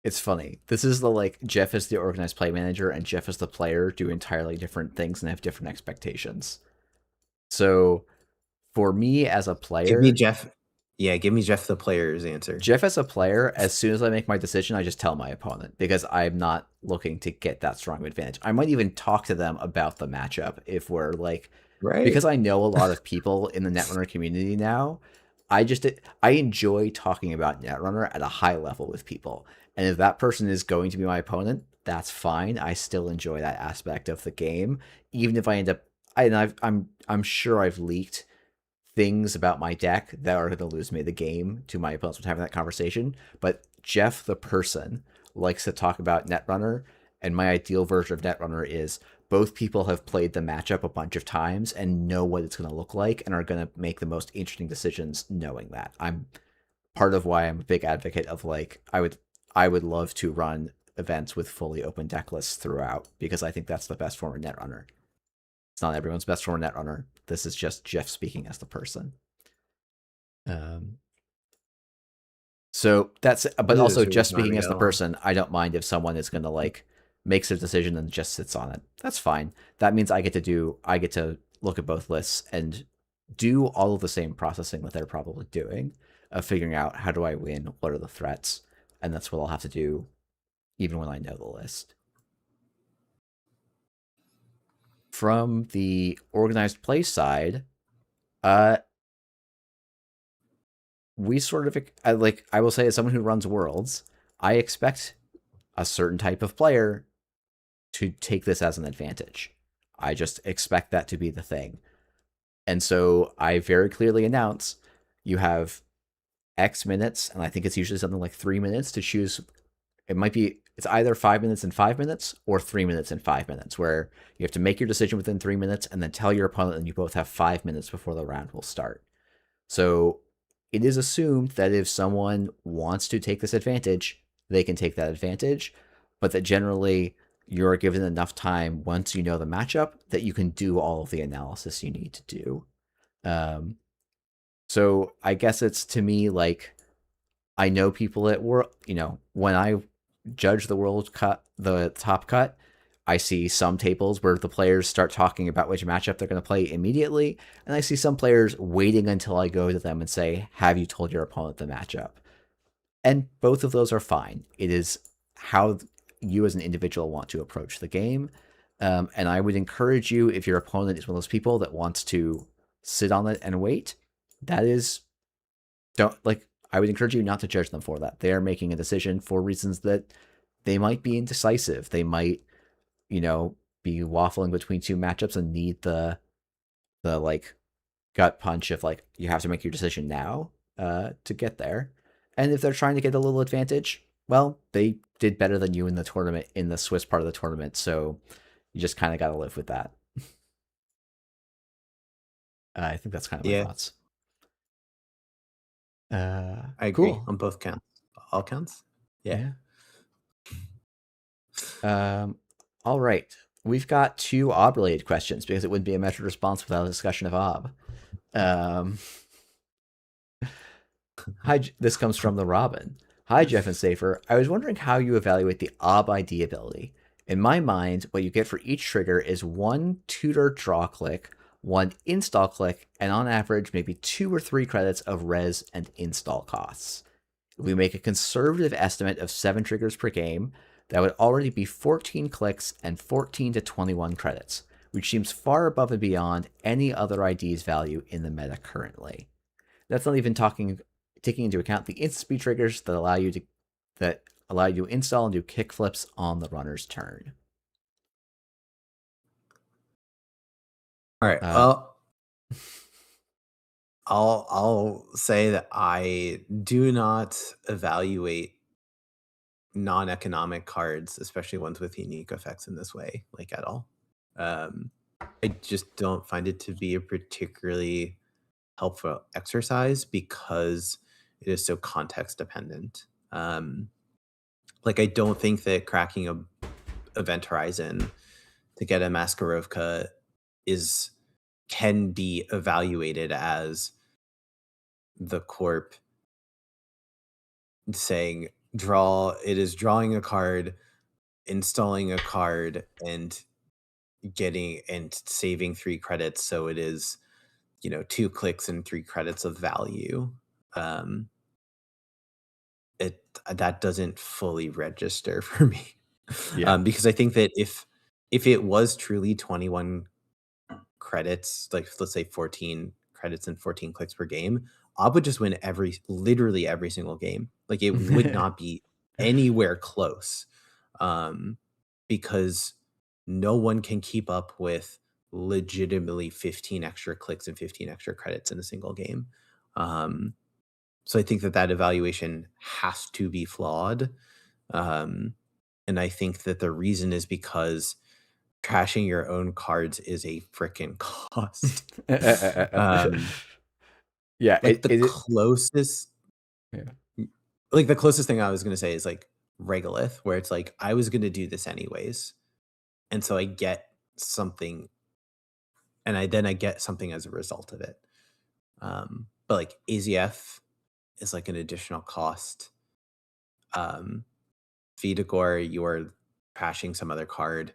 A: it's funny. This is the like Jeff is the organized play manager and Jeff is the player do entirely different things and have different expectations. So for me as a
B: Give me
A: player,
B: Jeff. Yeah, give me Jeff the player's answer.
A: Jeff as a player, as soon as I make my decision, I just tell my opponent because I'm not looking to get that strong advantage. I might even talk to them about the matchup if we're like,
B: Right?
A: because I know a lot of people in the Netrunner community now. I enjoy talking about Netrunner at a high level with people, and if that person is going to be my opponent, that's fine. I still enjoy that aspect of the game, even if I end up. I'm sure I've leaked things about my deck that are going to lose me the game to my opponents when having that conversation. But Jeff, the person, likes to talk about Netrunner, and my ideal version of Netrunner is both people have played the matchup a bunch of times and know what it's going to look like and are going to make the most interesting decisions knowing that. I'm part of why I'm a big advocate of like I would love to run events with fully open deck lists throughout because I think that's the best form of Netrunner. It's not everyone's best form of Netrunner. This is just Jeff speaking as the person. Um, so that's, but
B: This
A: also
B: is really
A: just
B: smart to
A: speaking as the
B: go.
A: person, I don't mind if someone is going to like makes a decision and just sits on it. That's fine. That means I get to look at both lists and do all of the same processing that they're probably doing of figuring out how do I win, what are the threats, and that's what I'll have to do even when I know the list. From the organized play side, uh, we sort of I will say as someone who runs worlds, I expect a certain type of player to take this as an advantage. I just expect that to be the thing. And so I very clearly announce you have X minutes, and I think it's usually something like 3 minutes to choose. It's either 5 minutes and 5 minutes or 3 minutes and 5 minutes, where you have to make your decision within 3 minutes and then tell your opponent, and you both have 5 minutes before the round will start. So it is assumed that if someone wants to take this advantage, they can take that advantage, but that generally you're given enough time once you know the matchup that you can do all of the analysis you need to do. Um, so I guess it's to me like I know people at work, when I judge the world cut, the top cut, I see some tables where the players start talking about which matchup they're going to play immediately, and I see some players waiting until I go to them and say, "Have you told your opponent the matchup?" And both of those are fine. It is how you as an individual want to approach the game. And I would encourage you, if your opponent is one of those people that wants to sit on it and wait, that is, don't like, I would encourage you not to judge them for that. They are making a decision for reasons that they might be indecisive. They might, be waffling between two matchups and need the like gut punch of like you have to make your decision now to get there. And if they're trying to get a little advantage, well, they did better than you in the tournament, in the Swiss part of the tournament. So you just kind of got to live with that. I think that's kind of my
B: Yeah,
A: thoughts.
B: I agree
A: Cool.
B: on both counts. All counts. Yeah.
A: Yeah. All right. We've got two Ob related questions because it wouldn't be a measured response without a discussion of Ob. Um, Hi, this comes from the Robin. Hi, Jeff and Safer. I was wondering how you evaluate the Ob ID ability. In my mind, what you get for each trigger is one tutor draw click, one install click, and on average, maybe 2 or 3 credits of res and install costs. If we make a conservative estimate of 7 triggers per game, that would already be 14 clicks and 14 to 21 credits, which seems far above and beyond any other ID's value in the meta currently. That's not even taking into account the instant speed triggers that allow you to install and do kickflips on the runner's turn.
B: All right.
A: Uh,
B: Well, I'll say that I do not evaluate non-economic cards, especially ones with unique effects in this way, like at all. I just don't find it to be a particularly helpful exercise because it is so context dependent. Like I don't think that cracking a event horizon to get a Maskarovka is can be evaluated as the corp saying it is drawing a card, installing a card, and getting and saving 3 credits, so it is 2 clicks and 3 credits of value. It That doesn't fully register for me.
A: yeah.
B: Because I think that if it was truly 21 credits, like let's say 14 credits and 14 clicks per game, Ob would just win literally every single game. Like it would not be anywhere close. Um, because no one can keep up with legitimately 15 extra clicks and 15 extra credits in a single game. Um, so I think that evaluation has to be flawed. Um, and I think that the reason is because trashing your own cards is a freaking cost. Um,
A: Yeah,
B: like the
A: it
B: closest
A: yeah.
B: like the closest thing I was gonna say is like Regolith, where it's like I was gonna do this anyways. And so I get something and I get something as a result of it. But like AZF is like an additional cost. Um, Vidagor, you're trashing some other card,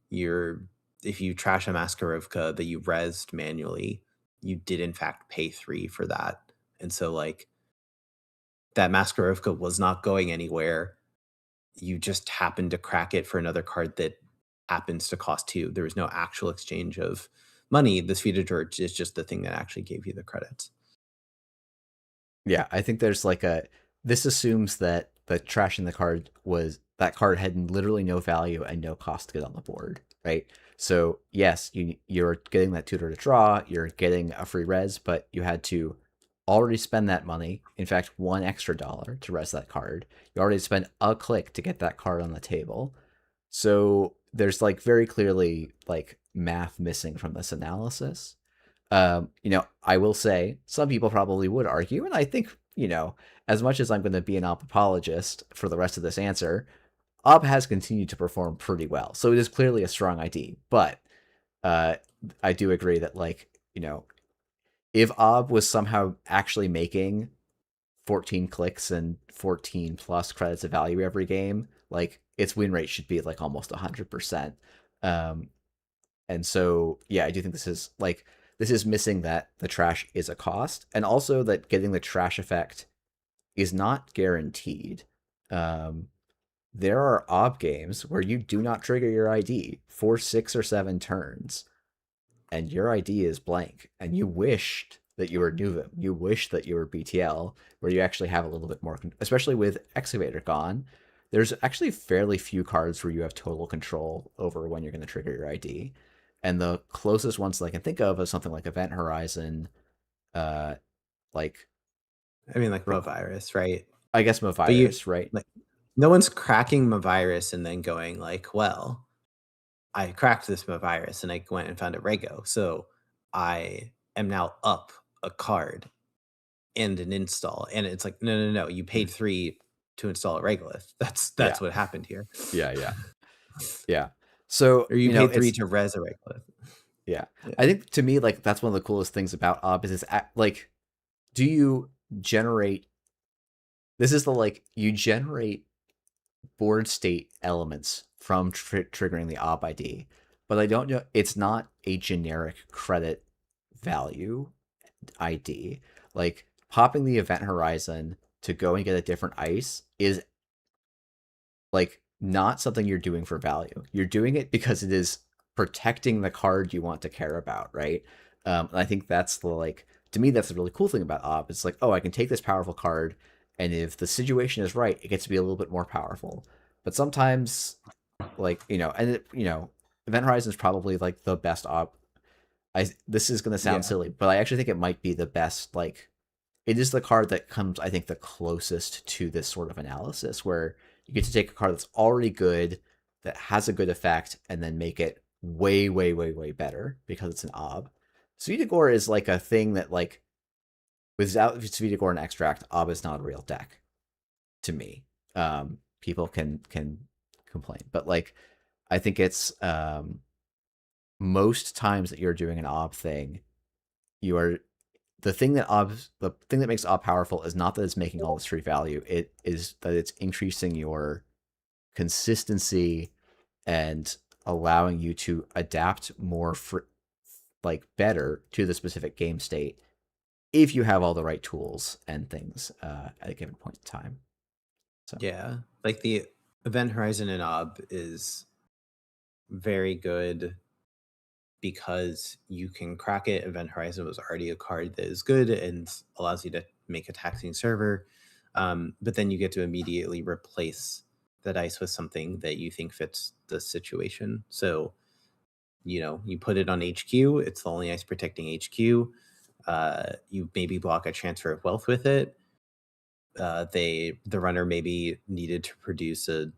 B: you're if you trash a Maskarovka that you resed manually, you did in fact pay 3 for that. And so like that Maskarovka was not going anywhere. You just happened to crack it for another card that happens to cost 2. There was no actual exchange of money. This Vidagor is just the thing that actually gave you the credits.
A: Yeah, I think there's like this assumes that the trashing the card was that card had literally no value and no cost to get on the board, right? So yes, you're getting that tutor to draw, you're getting a free res, but you had to already spend that money. In fact, $1 extra to res that card. You already spent a click to get that card on the table. So there's like very clearly like math missing from this analysis. I will say some people probably would argue, and I think, as much as I'm going to be an op apologist for the rest of this answer, op has continued to perform pretty well. So it is clearly a strong ID. But uh, I do agree that, like, if ob was somehow actually making 14 clicks and 14 plus credits of value every game, like its win rate should be like almost 100%. Um, and so, yeah, I do think this is missing that the trash is a cost, and also that getting the trash effect is not guaranteed. Um, there are ob games where you do not trigger your ID for 6 or 7 turns, and your ID is blank, and you wished that you were Nuvim. You wish that you were BTL, where you actually have a little bit more, especially with Excavator gone. There's actually fairly few cards where you have total control over when you're going to trigger your ID. And the closest ones that I can think of is something like Event Horizon, uh, like,
B: I mean, like Mavirus, right?
A: I guess
B: But you
A: Mavirus, right?
B: like no one's cracking Mavirus and then going like, well, I cracked this Mavirus and I went and found a Rego, so I am now up a card and an install. And it's like, no, no, no, you paid 3 to install a Regolith.
A: Yeah,
B: That's what happened here.
A: yeah. Yeah. So,
B: Or you paid 3 to res a Regolith.
A: yeah. I
B: Yeah.
A: think to me, like, that's one of the coolest things about Ob is like, do you generate, this is the, like, you generate board state elements from triggering the Ob ID, but I don't know, it's not a generic credit value ID. Like, popping the event horizon to go and get a different ice is like not something you're doing for value. You're doing it because it is protecting the card you want to care about, right? And I think that's the, like, to me that's the really cool thing about Ob. It's like, oh, I can take this powerful card, and if the situation is right, it gets to be a little bit more powerful. But sometimes, like, and Event Horizon is probably like the best Ob. This is gonna sound
B: Yeah.
A: silly, but I actually think it might be the best, like, it is the card that comes, I think, the closest to this sort of analysis, where you get to take a card that's already good, that has a good effect, and then make it way, way, way, way better because it's an Ob. Svidagore is like a thing that, like, without Svidagore and Extract, Ob is not a real deck to me. People can complain, but, like, I think it's most times that you're doing an Ob thing, you are the thing that makes Ob powerful is not that it's making all this free value. It is that it's increasing your consistency and allowing you to adapt more better to the specific game state if you have all the right tools and things at a given point in time. So
B: Yeah. Like the Event Horizon in Ob is very good because you can crack it. Event Horizon was already a card that is good and allows you to make a taxing server. But then you get to immediately replace the dice with something that you think fits the situation. So, you put it on HQ, it's the only ice protecting HQ. You maybe block a transfer of wealth with it. The runner maybe needed to produce a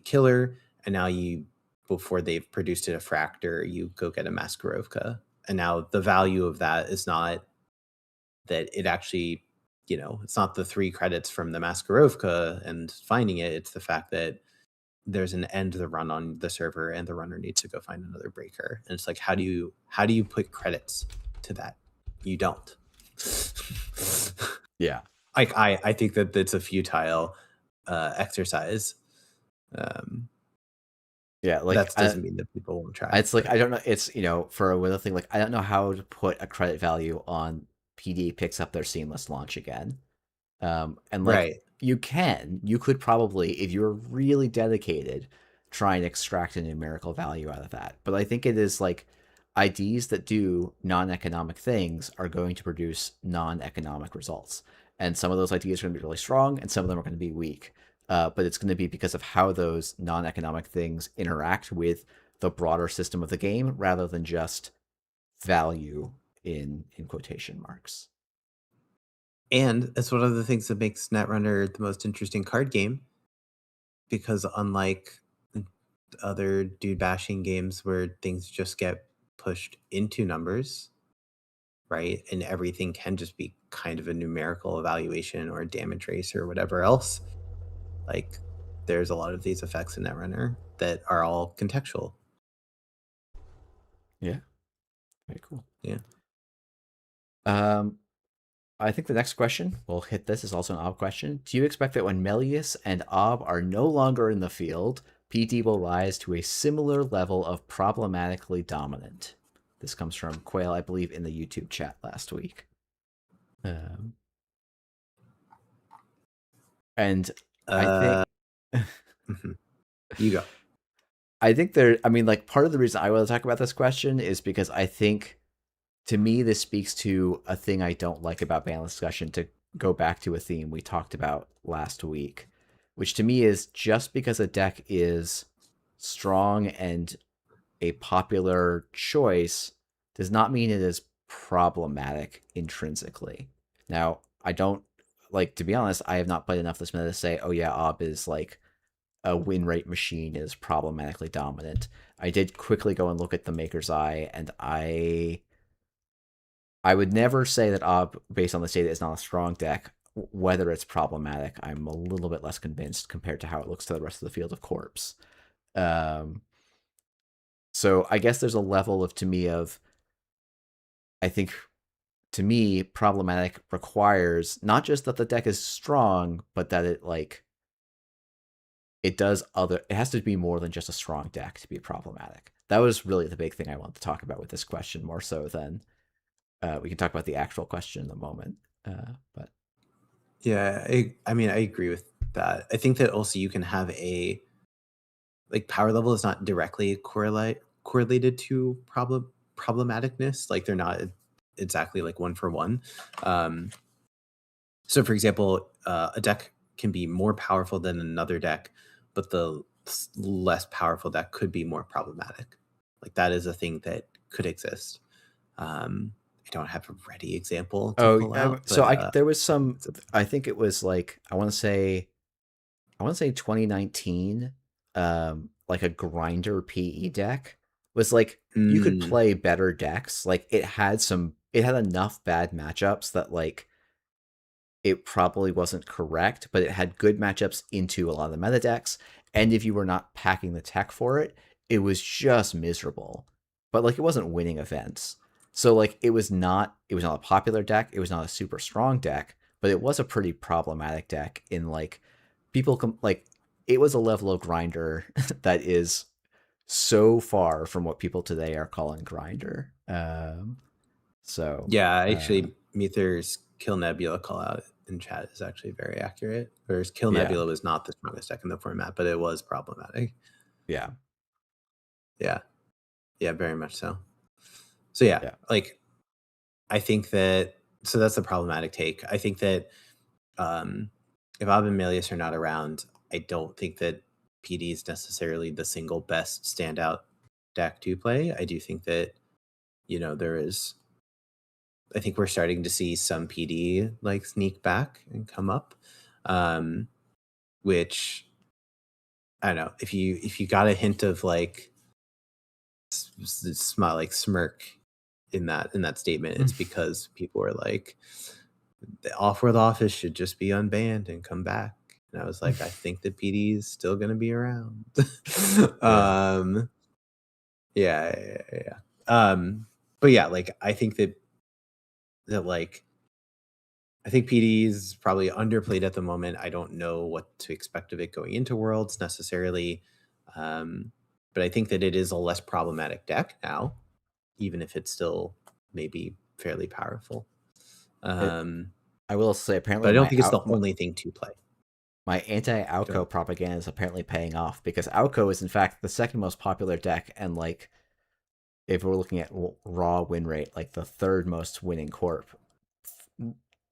B: killer, and now before they've produced a fractor, you go get a Maskarovka. And now the value of that is not that it actually, it's not the 3 credits from the Maskarovka and finding it. It's the fact that there's an end to the run on the server and the runner needs to go find another breaker. And it's like, how do you put credits to that? You don't.
A: yeah,
B: I think that it's a futile exercise.
A: yeah, like,
B: That doesn't mean that people won't try.
A: it's like, I don't know. It's, for another thing, like, I don't know how to put a credit value on PD picks up their seamless launch again. And, like,
B: Right.
A: you could probably, if you're really dedicated, try and extract a numerical value out of that. But I think it is like IDs that do non-economic things are going to produce non-economic results. And some of those IDs are going to be really strong, and some of them are going to be weak. But it's going to be because of how those non-economic things interact with the broader system of the game, rather than just value in quotation marks.
B: And it's one of the things that makes Netrunner the most interesting card game, because unlike other dude bashing games where things just get pushed into numbers, right? And everything can just be kind of a numerical evaluation or a damage race or whatever else. Like, there's a lot of these effects in Netrunner that are all contextual.
A: Yeah, very cool.
B: Yeah.
A: I think the next question, we'll hit this, is also an Ob question. Do you expect that when Melius and Ob are no longer in the field, PD will rise to a similar level of problematically dominant? This comes from Quail, I believe, in the YouTube chat last week. Um, and I think
B: mhm. You go.
A: I think there. I mean, like part of the reason I want to talk about this question is because I think, to me, this speaks to a thing I don't like about balance discussion. To go back to a theme we talked about last week, which to me is just because a deck is strong and a popular choice does not mean it is problematic intrinsically. Now, I don't like to be honest. I have not played enough this meta to say, oh yeah, Ob is like a win rate machine is problematically dominant. I did quickly go and look at the Maker's Eye, and I would never say that Ob, based on the data, is not a strong deck. Whether it's problematic, I'm a little bit less convinced compared to how it looks to the rest of the field of Corpse. Um, so I guess there's a level of, to me, of I think, to me, problematic requires not just that the deck is strong, but that it like it does other. It has to be more than just a strong deck to be problematic. That was really the big thing I wanted to talk about with this question, more so than we can talk about the actual question in a moment. But
B: Yeah, I mean, I agree with that. I think that also you can have a like power level is not directly correlated to problematicness. Like they're not exactly like one for one. Um, so, for example, a deck can be more powerful than another deck, but the less powerful deck could be more problematic. Like that is a thing that could exist. I don't have a ready example to
A: oh,
B: pull out,
A: so
B: but
A: there was some.
B: it's a,
A: I think it was like I want to say 2019. Like a grinder PE deck was like you could
B: mm,
A: play better decks. Like it had enough bad matchups that like it probably wasn't correct, but it had good matchups into a lot of the meta decks. And if you were not packing the tech for it, it was just miserable. But like it wasn't winning events. So like it was not a popular deck, it was not a super strong deck, but it was a pretty problematic deck in like like it was a level of grinder that is so far from what people today are calling grinder. So
B: yeah,
A: uh
B: actually, Mether's Kill Nebula call out in chat is actually very accurate. Whereas Kill
A: yeah,
B: Nebula was not the strongest deck in the format, but it was problematic.
A: yeah,
B: Yeah, yeah, very much so. So yeah,
A: yeah.
B: like I think that so that's the problematic take. I think that if Ab and Melius are not around, I don't think that PD is necessarily the single best standout deck to play. I do think that there is. I think we're starting to see some PD like sneak back and come up, um, which I don't know if you got a hint of like smile like smirk in that statement, it's because people were like the off-world office should just be unbanned and come back. And I was like, I think the PD is still going to be around.
A: Yeah.
B: um, yeah, yeah, yeah, yeah. But yeah, like I think that like I think PD is probably underplayed at the moment. I don't know what to expect of it going into Worlds necessarily, um, but I think that it is a less problematic deck now, even if it's still maybe fairly powerful.
A: It,
B: Um,
A: I will say,
B: but
A: apparently
B: I don't think it's the only thing to play.
A: my anti-Alco propaganda is apparently paying off because Alco is in fact the second most popular deck, and like if we're looking at raw win rate, like the third most winning corp,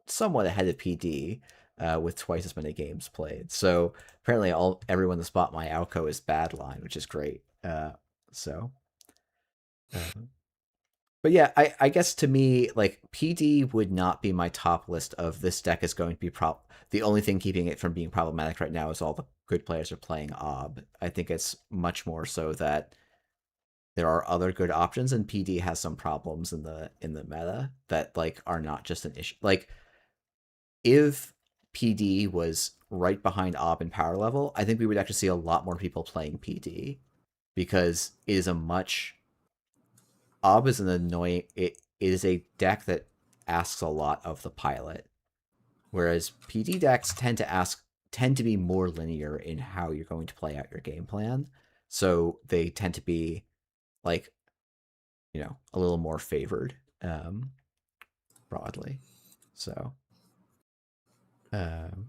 A: somewhat ahead of PD, with twice as many games played. So apparently, everyone that's bought my Alco is bad line, which is great. So, uh, but yeah, I guess to me, like PD would not be my top list of this deck is going to be the only thing keeping it from being problematic right now is all the good players are playing Ob. I think it's much more so that there are other good options, and PD has some problems in the meta that like are not just an issue. Like if PD was right behind Ob in power level, I think we would actually see a lot more people playing PD because it is a much Ob is an annoying. It is a deck that asks a lot of the pilot, whereas PD decks tend to be more linear in how you're going to play out your game plan. So they tend to be like, a little more favored, broadly. So um,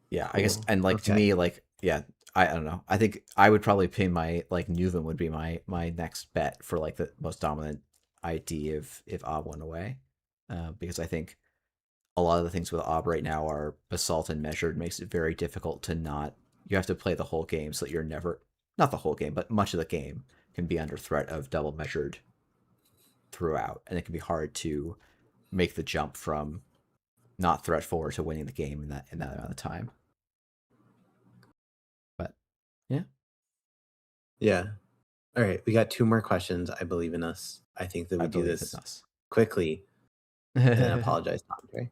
A: yeah, I guess,
B: Cool.
A: and like to
B: Okay.
A: me, like, yeah, I don't know. I think I would probably pin my, like, Nuven would be my next bet for like the most dominant ID if Ob went away, because I think a lot of the things with Ob right now are basalt and measured, makes it very difficult to not. You have to play the whole game so that you're never, not the whole game, but much of the game can be under threat of double measured throughout, and it can be hard to make the jump from not threat forward to winning the game in that amount of time. But yeah,
B: Yeah. All right. We got 2 more questions. I believe in us. I think that
A: I
B: we do
A: believe in
B: this
A: us.
B: quickly and then apologize to Andre.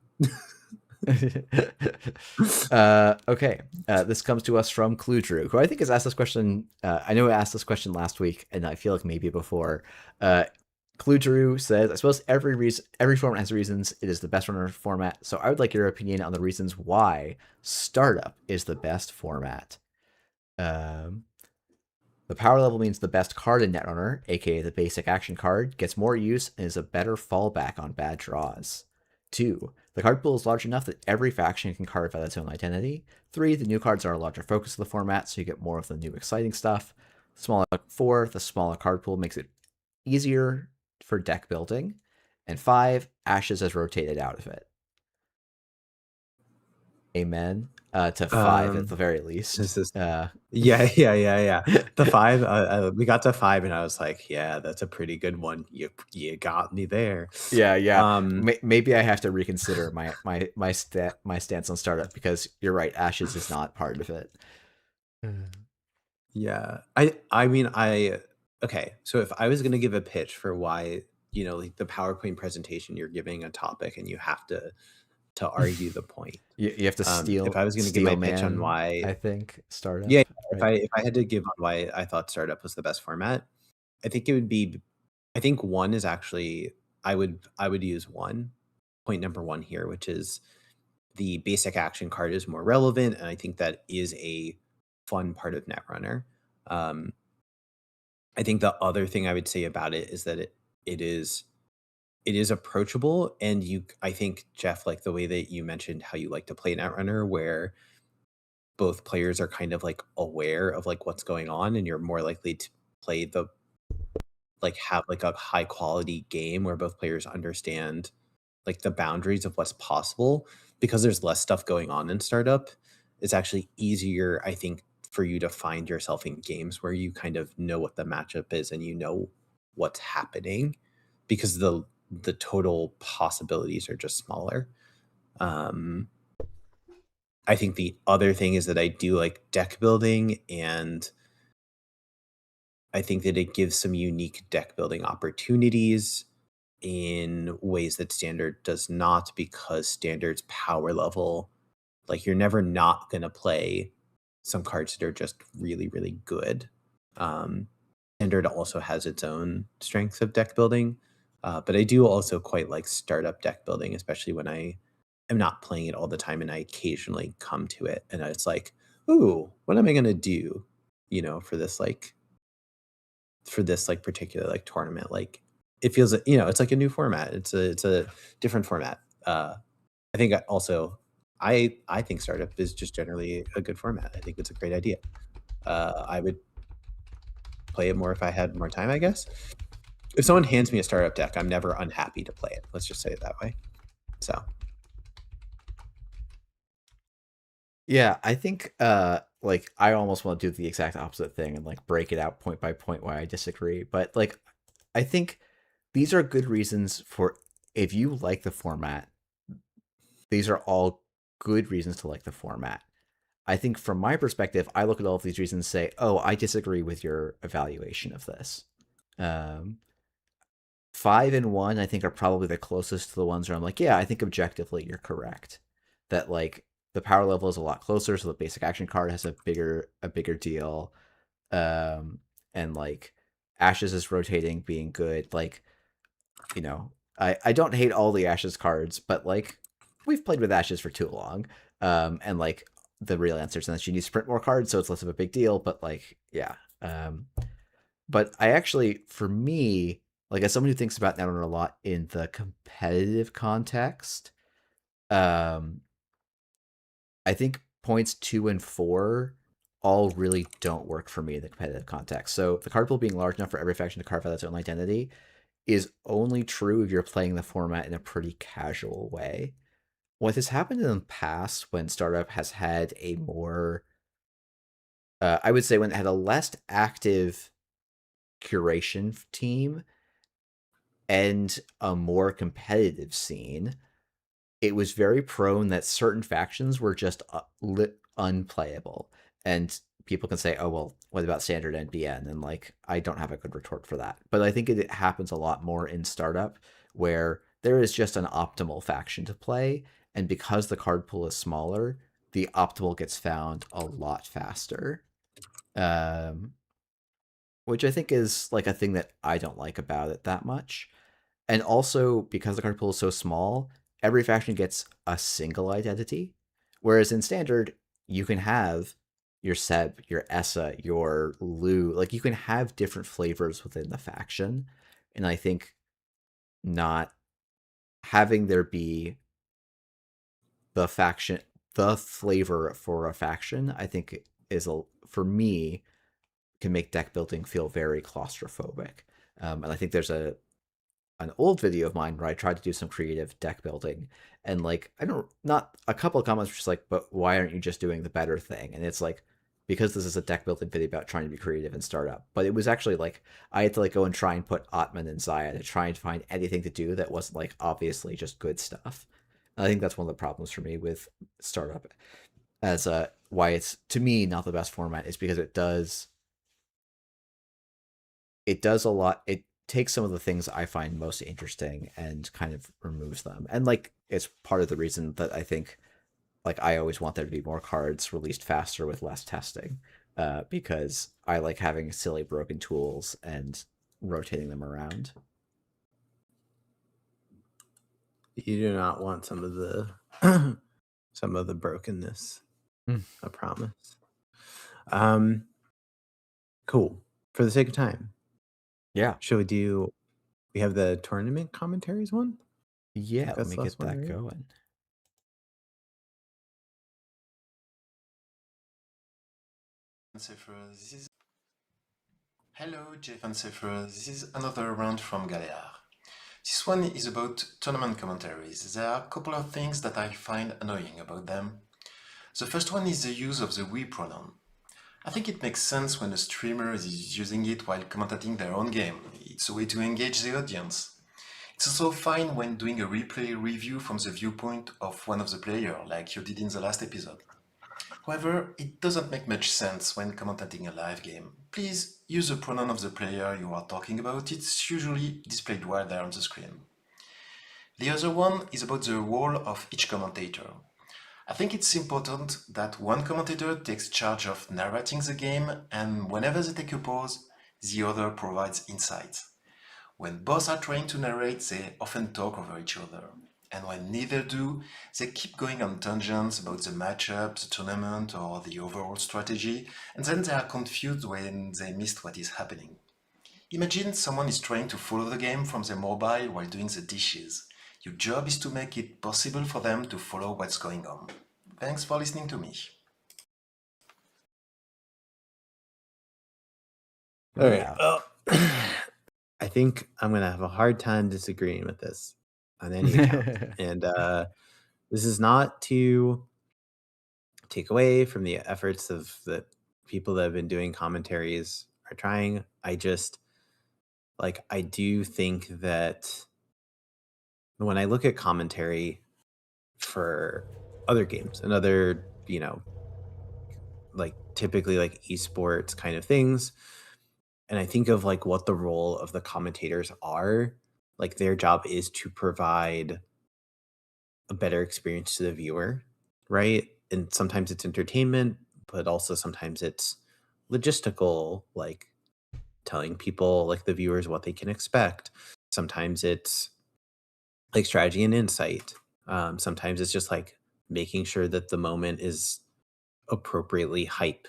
A: Okay. This comes to us from Cluedrew, who I think has asked this question. I know I asked this question last week, and I feel like maybe before. Cluedrew says, "I suppose every format has reasons. It is the best runner format. So I would like your opinion on the reasons why startup is the best format." Um, The power level means the best card in Netrunner, aka the basic action card, gets more use and is a better fallback on bad draws. 2. The card pool is large enough that every faction can carve out its own identity. 3. The new cards are a larger focus of the format, so you get more of the new exciting stuff. 4. The smaller card pool makes it easier for deck building. And 5. Ashes has rotated out of it. Amen. To 5 at the
B: Um,
A: very least.
B: this is yeah. The 5, we got to 5, and I was like, "Yeah, that's a pretty good one. You got me there."
A: Yeah.
B: Um,
A: Maybe I have to reconsider my stance on startup, because you're right. Ashes is not part of it.
B: yeah. I mean, okay, so if I was gonna give a pitch for why, like, the PowerPoint presentation, you're giving a topic and you have to argue the point.
A: You have to
B: If I was gonna give my
A: steel
B: pitch on
A: man.
B: why
A: I think
B: yeah,
A: startup,
B: if
A: right?
B: I had to give on why I thought startup was the best format, I think it would be I think 1 is actually I would use 1, point number 1 here, which is the basic action card is more relevant, and I think that is a fun part of Netrunner. Um, I think the other thing I would say about it is that it is it is approachable, and I think, Jeff, like the way that you mentioned how you like to play Netrunner, where both players are kind of like aware of like what's going on, and you're more likely to play the like have like a high quality game where both players understand like the boundaries of what's possible because there's less stuff going on in startup. It's actually easier, I think, for you to find yourself in games where you kind of know what the matchup is and you know what's happening because the total possibilities are just smaller. Um, I think the other thing is that I do like deck building, and I think that it gives some unique deck building opportunities in ways that standard does not, because standard's power level, like, you're never not gonna play some cards that are just really, really good. Um, standard also has its own strengths of deck building, but I do also quite like startup deck building, especially when I am not playing it all the time and I occasionally come to it and it's like, "Ooh, what am I gonna do?" For this, particular, like, tournament, like, it feels like, it's like a new format. It's a different format. I think I think startup is just generally a good format. I think it's a great idea. I would play it more if I had more time, I guess. If someone hands me a startup deck, I'm never unhappy to play it. Let's just say it that way. So,
A: Yeah, I think like I almost want to do the exact opposite thing and like break it out point by point why I disagree. But like I think these are good reasons for, if you like the format, these are all good reasons to like the format. I think from my perspective, I look at all of these reasons and say, "Oh, I disagree with your evaluation of this." Um, 5 and 1, I think, are probably the closest to the ones where I'm like, "Yeah, I think objectively you're correct." That like the power level is a lot closer, so the basic action card has a bigger deal, um, and like Ashes is rotating being good. Like you know, I don't hate all the Ashes cards, but like we've played with Ashes for too long. And like the real answer is that you need to print more cards, so it's less of a big deal. But like, yeah. But I actually, for me, like as someone who thinks about Netrunner a lot in the competitive context, um, I think points 2 and 4 all really don't work for me in the competitive context. So the card pool being large enough for every faction to carve out its own identity is only true if you're playing the format in a pretty casual way. What has happened in the past when Startup has had a more, I would say, when it had a less active curation team and a more competitive scene, it was very prone that certain factions were just unplayable. And people can say, oh, well, what about standard NBN? And like, I don't have a good retort for that. But I think it happens a lot more in Startup where there is just an optimal faction to play. And because the card pool is smaller, the optimal gets found a lot faster. Um, which I think is like a thing that I don't like about it that much. And also, because the card pool is so small, every faction gets a single identity. Whereas in standard, you can have your Seb, your Essa, your Lu. Like you can have different flavors within the faction. And I think not having there be the faction, the flavor for a faction, I think is for me can make deck building feel very claustrophobic. And I think there's an old video of mine where I tried to do some creative deck building, and like I don't not a couple of comments were just like, but why aren't you just doing the better thing? And it's like because this is a deck building video about trying to be creative and start up. But it was actually like I had to like go and try and put Atman and Zaya to try and find anything to do that wasn't like obviously just good stuff. And I think that's one of the problems for me with startup as why it's to me not the best format is because it does a lot. It takes some of the things I find most interesting and kind of removes them. And like it's part of the reason that I think like I always want there to be more cards released faster with less testing. Because I like having silly broken tools and rotating them around.
B: You do not want some of the brokenness. I promise. Cool. For the sake of time,
A: Yeah.
B: should we have the tournament commentaries one?
A: Yeah, let me get that going.
C: Safer. Hello, Ysengrin and Safer. This is another round from Galea. This one is about tournament commentaries. There are a couple of things that I find annoying about them. The first one is the use of the we pronoun. I think it makes sense when a streamer is using it while commentating their own game. It's a way to engage the audience. It's also fine when doing a replay review from the viewpoint of one of the players, like you did in the last episode. However, it doesn't make much sense when commentating a live game. Please use the pronoun of the player you are talking about, it's usually displayed right there on the screen. The other one is about the role of each commentator. I think it's important that one commentator takes charge of narrating the game, and whenever they take a pause, the other provides insights. When both are trying to narrate, they often talk over each other. And when neither do, they keep going on tangents about the matchup, the tournament, or the overall strategy, and then they are confused when they missed what is happening. Imagine someone is trying to follow the game from their mobile while doing the dishes. Your job is to make it possible for them to follow what's going on. Thanks for listening to me.
B: All right. Well, I think I'm going to have a hard time disagreeing with this on any account. And this is not to take away from the efforts of the people that have been doing commentaries are trying. I just I do think that when I look at commentary for other games and other, typically esports kind of things, and I think of what the role of the commentators are, their job is to provide a better experience to the viewer, right? And sometimes it's entertainment, but also sometimes it's logistical, telling people the viewers what they can expect. Sometimes it's like strategy and insight. Sometimes it's just like making sure that the moment is appropriately hype,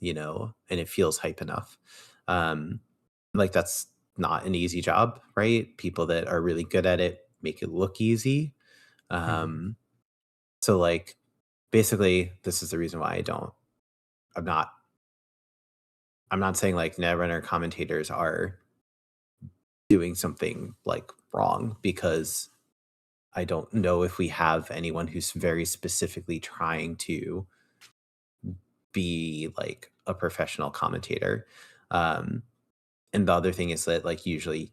B: and it feels hype enough. Like that's not an easy job, right? People that are really good at it make it look easy. Um, so like basically this is the reason why I'm not I'm not saying like Netrunner commentators are doing something like wrong, because I don't know if we have anyone who's very specifically trying to be like a professional commentator. Um, and the other thing is that like usually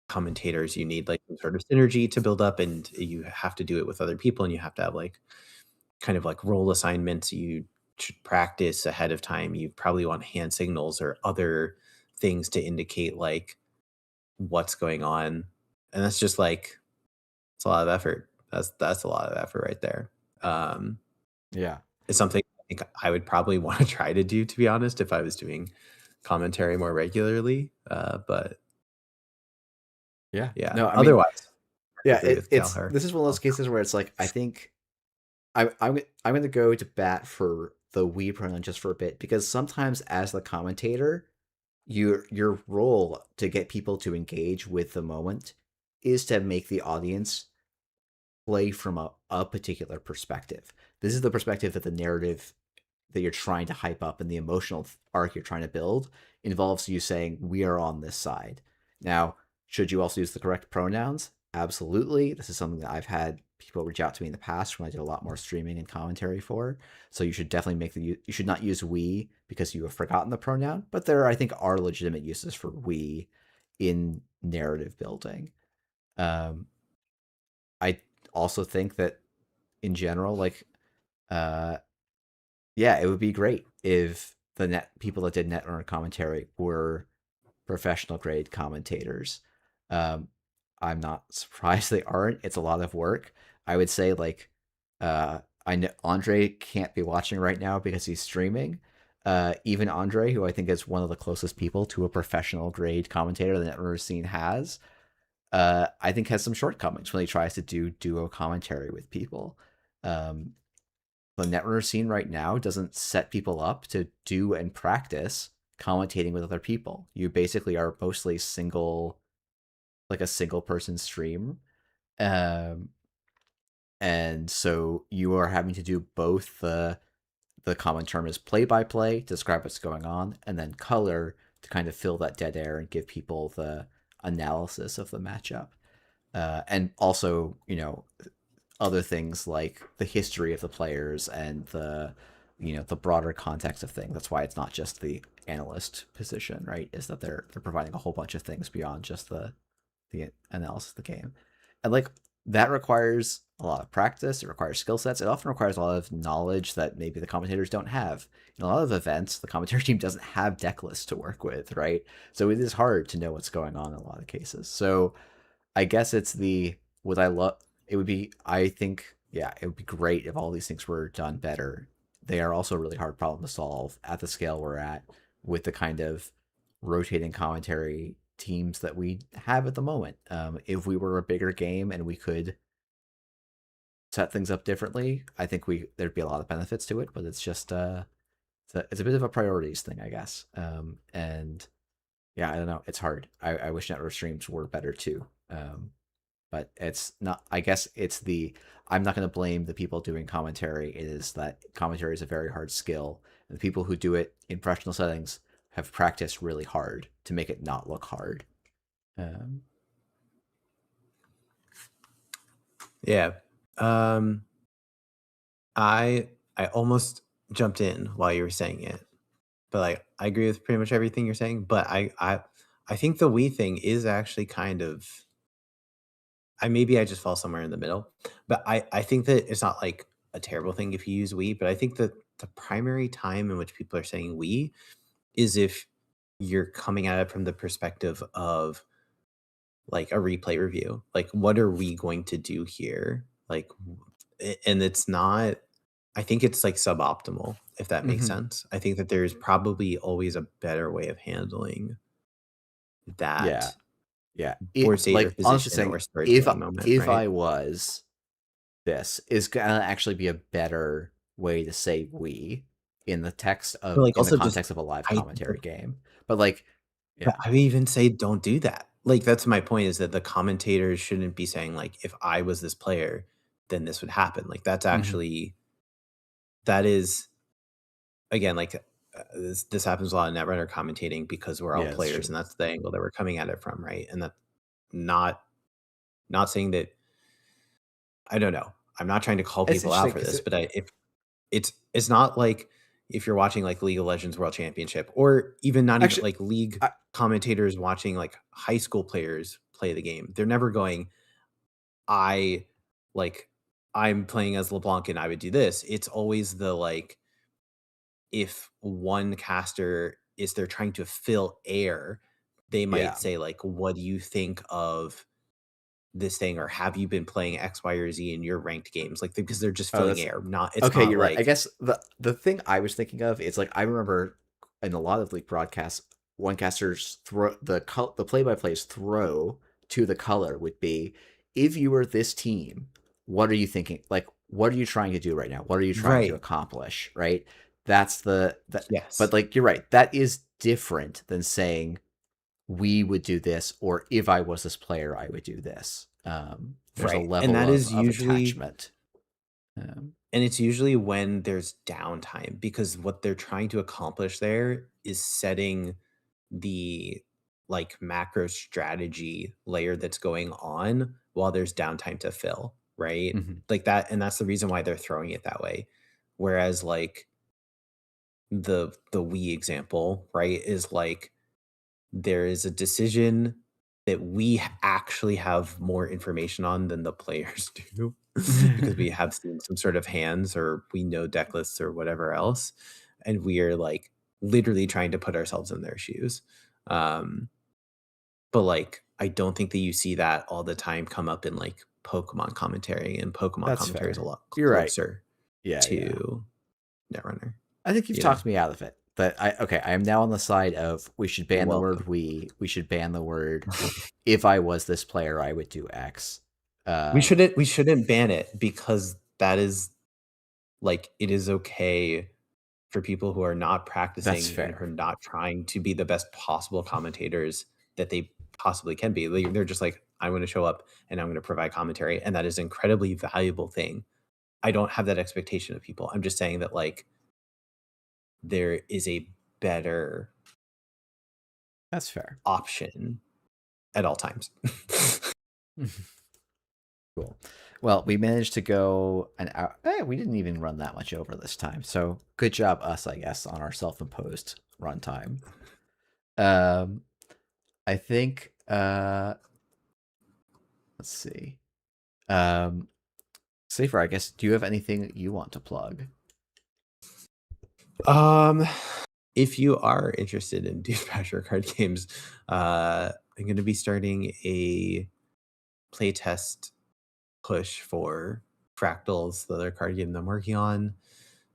B: commentators, you need like some sort of synergy to build up, and you have to do it with other people, and you have to have like kind of like role assignments you should practice ahead of time. You probably want hand signals or other things to indicate like what's going on. And that's just like, it's a lot of effort. That's a lot of effort right there.
A: Yeah.
B: It's something I think I would probably want to try to do, to be honest, if I was doing commentary more regularly. But
A: Yeah.
B: yeah,
A: No, I mean,
B: otherwise, I
A: yeah,
B: agree with
A: it's
B: Galhar.
A: this is one of those cases where it's like I think I'm going to go to bat for the we pronoun just for a bit, because sometimes as the commentator, your role to get people to engage with the moment is to make the audience play from a particular perspective. This is the perspective that the narrative that you're trying to hype up and the emotional arc you're trying to build involves you saying, we are on this side. Now, should you also use the correct pronouns? Absolutely. This is something that I've had people reach out to me in the past when I did a lot more streaming and commentary for. So you should definitely you should not use we because you have forgotten the pronoun, but there I think are legitimate uses for we in narrative building. Um, I also think that in general, like, uh, yeah, it would be great if the net people that did Netrunner commentary were professional grade commentators. Um, I'm not surprised they aren't. It's a lot of work. I would say like I know Andre can't be watching right now because he's streaming. Even Andre, who I think is one of the closest people to a professional grade commentator the Netrunner scene has, I think has some shortcomings when he tries to do duo commentary with people. Um, the Netrunner scene right now doesn't set people up to do and practice commentating with other people. You basically are mostly like a single person stream. Um, and so you are having to do both the common term is play by play to describe what's going on, and then color to kind of fill that dead air and give people the analysis of the matchup. And also, other things like the history of the players and the broader context of things. That's why it's not just the analyst position, right? Is that they're providing a whole bunch of things beyond just the analysis of the game. And like that requires a lot of practice, it requires skill sets, it often requires a lot of knowledge that maybe the commentators don't have. In a lot of events, the commentary team doesn't have deck lists to work with, right? So it is hard to know what's going on in a lot of cases. So I guess it's the would I love it would be I think yeah, it would be great if all these things were done better. They are also a really hard problem to solve at the scale we're at with the kind of rotating commentary teams that we have at the moment. If we were a bigger game and we could set things up differently, I think there'd be a lot of benefits to it. But it's just it's a bit of a priorities thing, I guess. And yeah, I don't know. It's hard. I wish network streams were better too. But it's not. I guess it's the. I'm not going to blame the people doing commentary. It is that commentary is a very hard skill, and the people who do it in professional settings have practiced really hard to make it not look hard.
B: Yeah. I almost jumped in while you were saying it, but like I agree with pretty much everything you're saying. But I think the we thing is actually kind of, maybe I just fall somewhere in the middle. But I think that it's not like a terrible thing if you use we, but I think that the primary time in which people are saying we is if you're coming at it from the perspective of like a replay review. Like, what are we going to do here? Like, and it's not, I think it's like suboptimal, if that makes sense. I think that there's probably always a better way of handling
A: Yeah,
B: that.
A: Yeah,
B: board state or
A: like honestly
B: position
A: saying,
B: or storytelling moment,
A: if
B: right?
A: I was this is gonna actually be a better way to say we in the text
B: But
A: of
B: like
A: in the
B: also just
A: context of a live
B: I
A: commentary game. But like,
B: But
A: yeah,
B: I would even say don't do that. Like, that's my point is that the commentators shouldn't be saying, like, "If I was this player, then this would happen." Like, that's
A: hmm
B: actually that is again, like, this happens a lot in Netrunner commentating because we're all
A: yeah, that's
B: players,
A: true.
B: and that's the angle that we're coming at it from, right? And that not not saying that I don't know. I'm not trying to call
A: It's
B: people out
A: interesting
B: for
A: because
B: this, but if it's not like if you're watching, like, League of Legends World Championship or even not even,
A: actually,
B: like, league
A: I,
B: commentators watching, like, high school players play the game. They're never going, "I like, I'm playing as LeBlanc and I would do this." It's always the, like, if one caster is they're trying to fill air, they might
A: yeah.
B: say, like, "What do you think of this thing?" Or, "Have you been playing X, Y, or Z in your ranked games?" Like, because they're just
A: Oh,
B: filling
A: that's
B: air, not it's
A: okay.
B: not
A: You're right. I
B: like
A: guess the thing I was thinking of is like I remember in a lot of league broadcasts, one caster's throw the play by play's throw to the color would be, if you were this team, what are you thinking? Like, what are you trying to do right now? What are you trying to
B: Right.
A: accomplish? Right. That's the that. But
B: Yes.
A: like you're right. That is different than saying we would do this, or if I was this player, I would do this. There's a
B: Right, and
A: level
B: that is
A: of
B: usually
A: attachment. Um,
B: and it's usually when there's downtime because what they're trying to accomplish there is setting the, like, macro strategy layer that's going on while there's downtime to fill, right?
A: mhm.
B: Like that and that's the reason why they're throwing it that way. Whereas, like, the Wii example, right, is like there is a decision that we actually have more information on than the players do because we have seen some sort of hands or we know deck lists or whatever else, and we are, like, literally trying to put ourselves in their shoes. Um, but, like, I don't think that you see that all the time come up in, like, Pokemon commentary, and Pokemon
A: That's
B: commentary is a
A: fair.
B: lot
A: You're right.
B: closer
A: Yeah, yeah.
B: to Netrunner,
A: I think you've
B: you know?
A: talked me out of it. But I am now on the side of we should
B: You're
A: ban the
B: welcome.
A: word we should ban the word if I was this player, I would do X. Um,
B: We shouldn't ban it because that is like, it is okay for people who are not
A: that's
B: practicing and who are
A: fair.
B: not trying to be the best possible commentators that they possibly can be. They're just like, "I'm gonna show up and I'm gonna provide commentary," and that is an incredibly valuable thing. I don't have that expectation of people. I'm just saying that, like, there is a better
A: That's fair.
B: option at all times.
A: Cool. Well, we managed to go an hour. We didn't even run that much over this time. So good job, us, I guess, on our self-imposed runtime. Um, I think. Let's see. Um, Safer, I guess. Do you have anything you want to plug?
B: Um, if you are interested in Douchebasher card games, I'm gonna be starting a playtest push for Fractals, the other card game that I'm working on.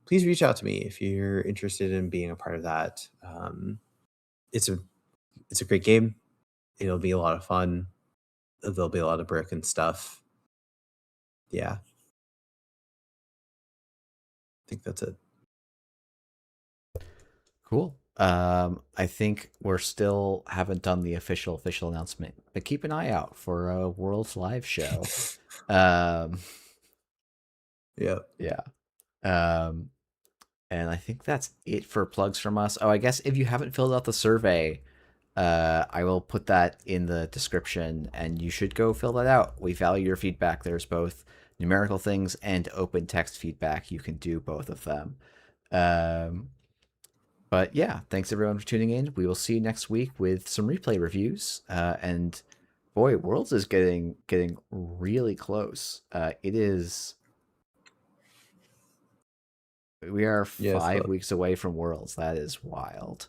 B: Please reach out to me if you're interested in being a part of that. It's a it's a great game. It'll be a lot of fun. There'll be a lot of broken stuff. Yeah, I think that's it.
A: Cool. I think we're still haven't done the official announcement, but keep an eye out for a World's Live show. Um,
B: Yeah.
A: yeah. Um, and I think that's it for plugs from us. Oh, I guess if you haven't filled out the survey, I will put that in the description, and you should go fill that out. We value your feedback. There's both numerical things and open text feedback. You can do both of them. Um, but yeah, thanks everyone for tuning in. We will see you next week with some replay reviews. And boy, Worlds is getting really close. It is. We are
B: Yeah.
A: 5 weeks away from Worlds. That is wild.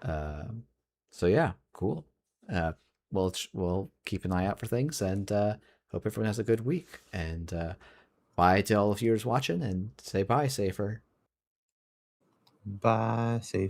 A: Um, so yeah, cool. Uh, we'll keep an eye out for things, and hope everyone has a good week. And bye to all of you viewers watching, and say bye, Safer.
B: Bye. Safe.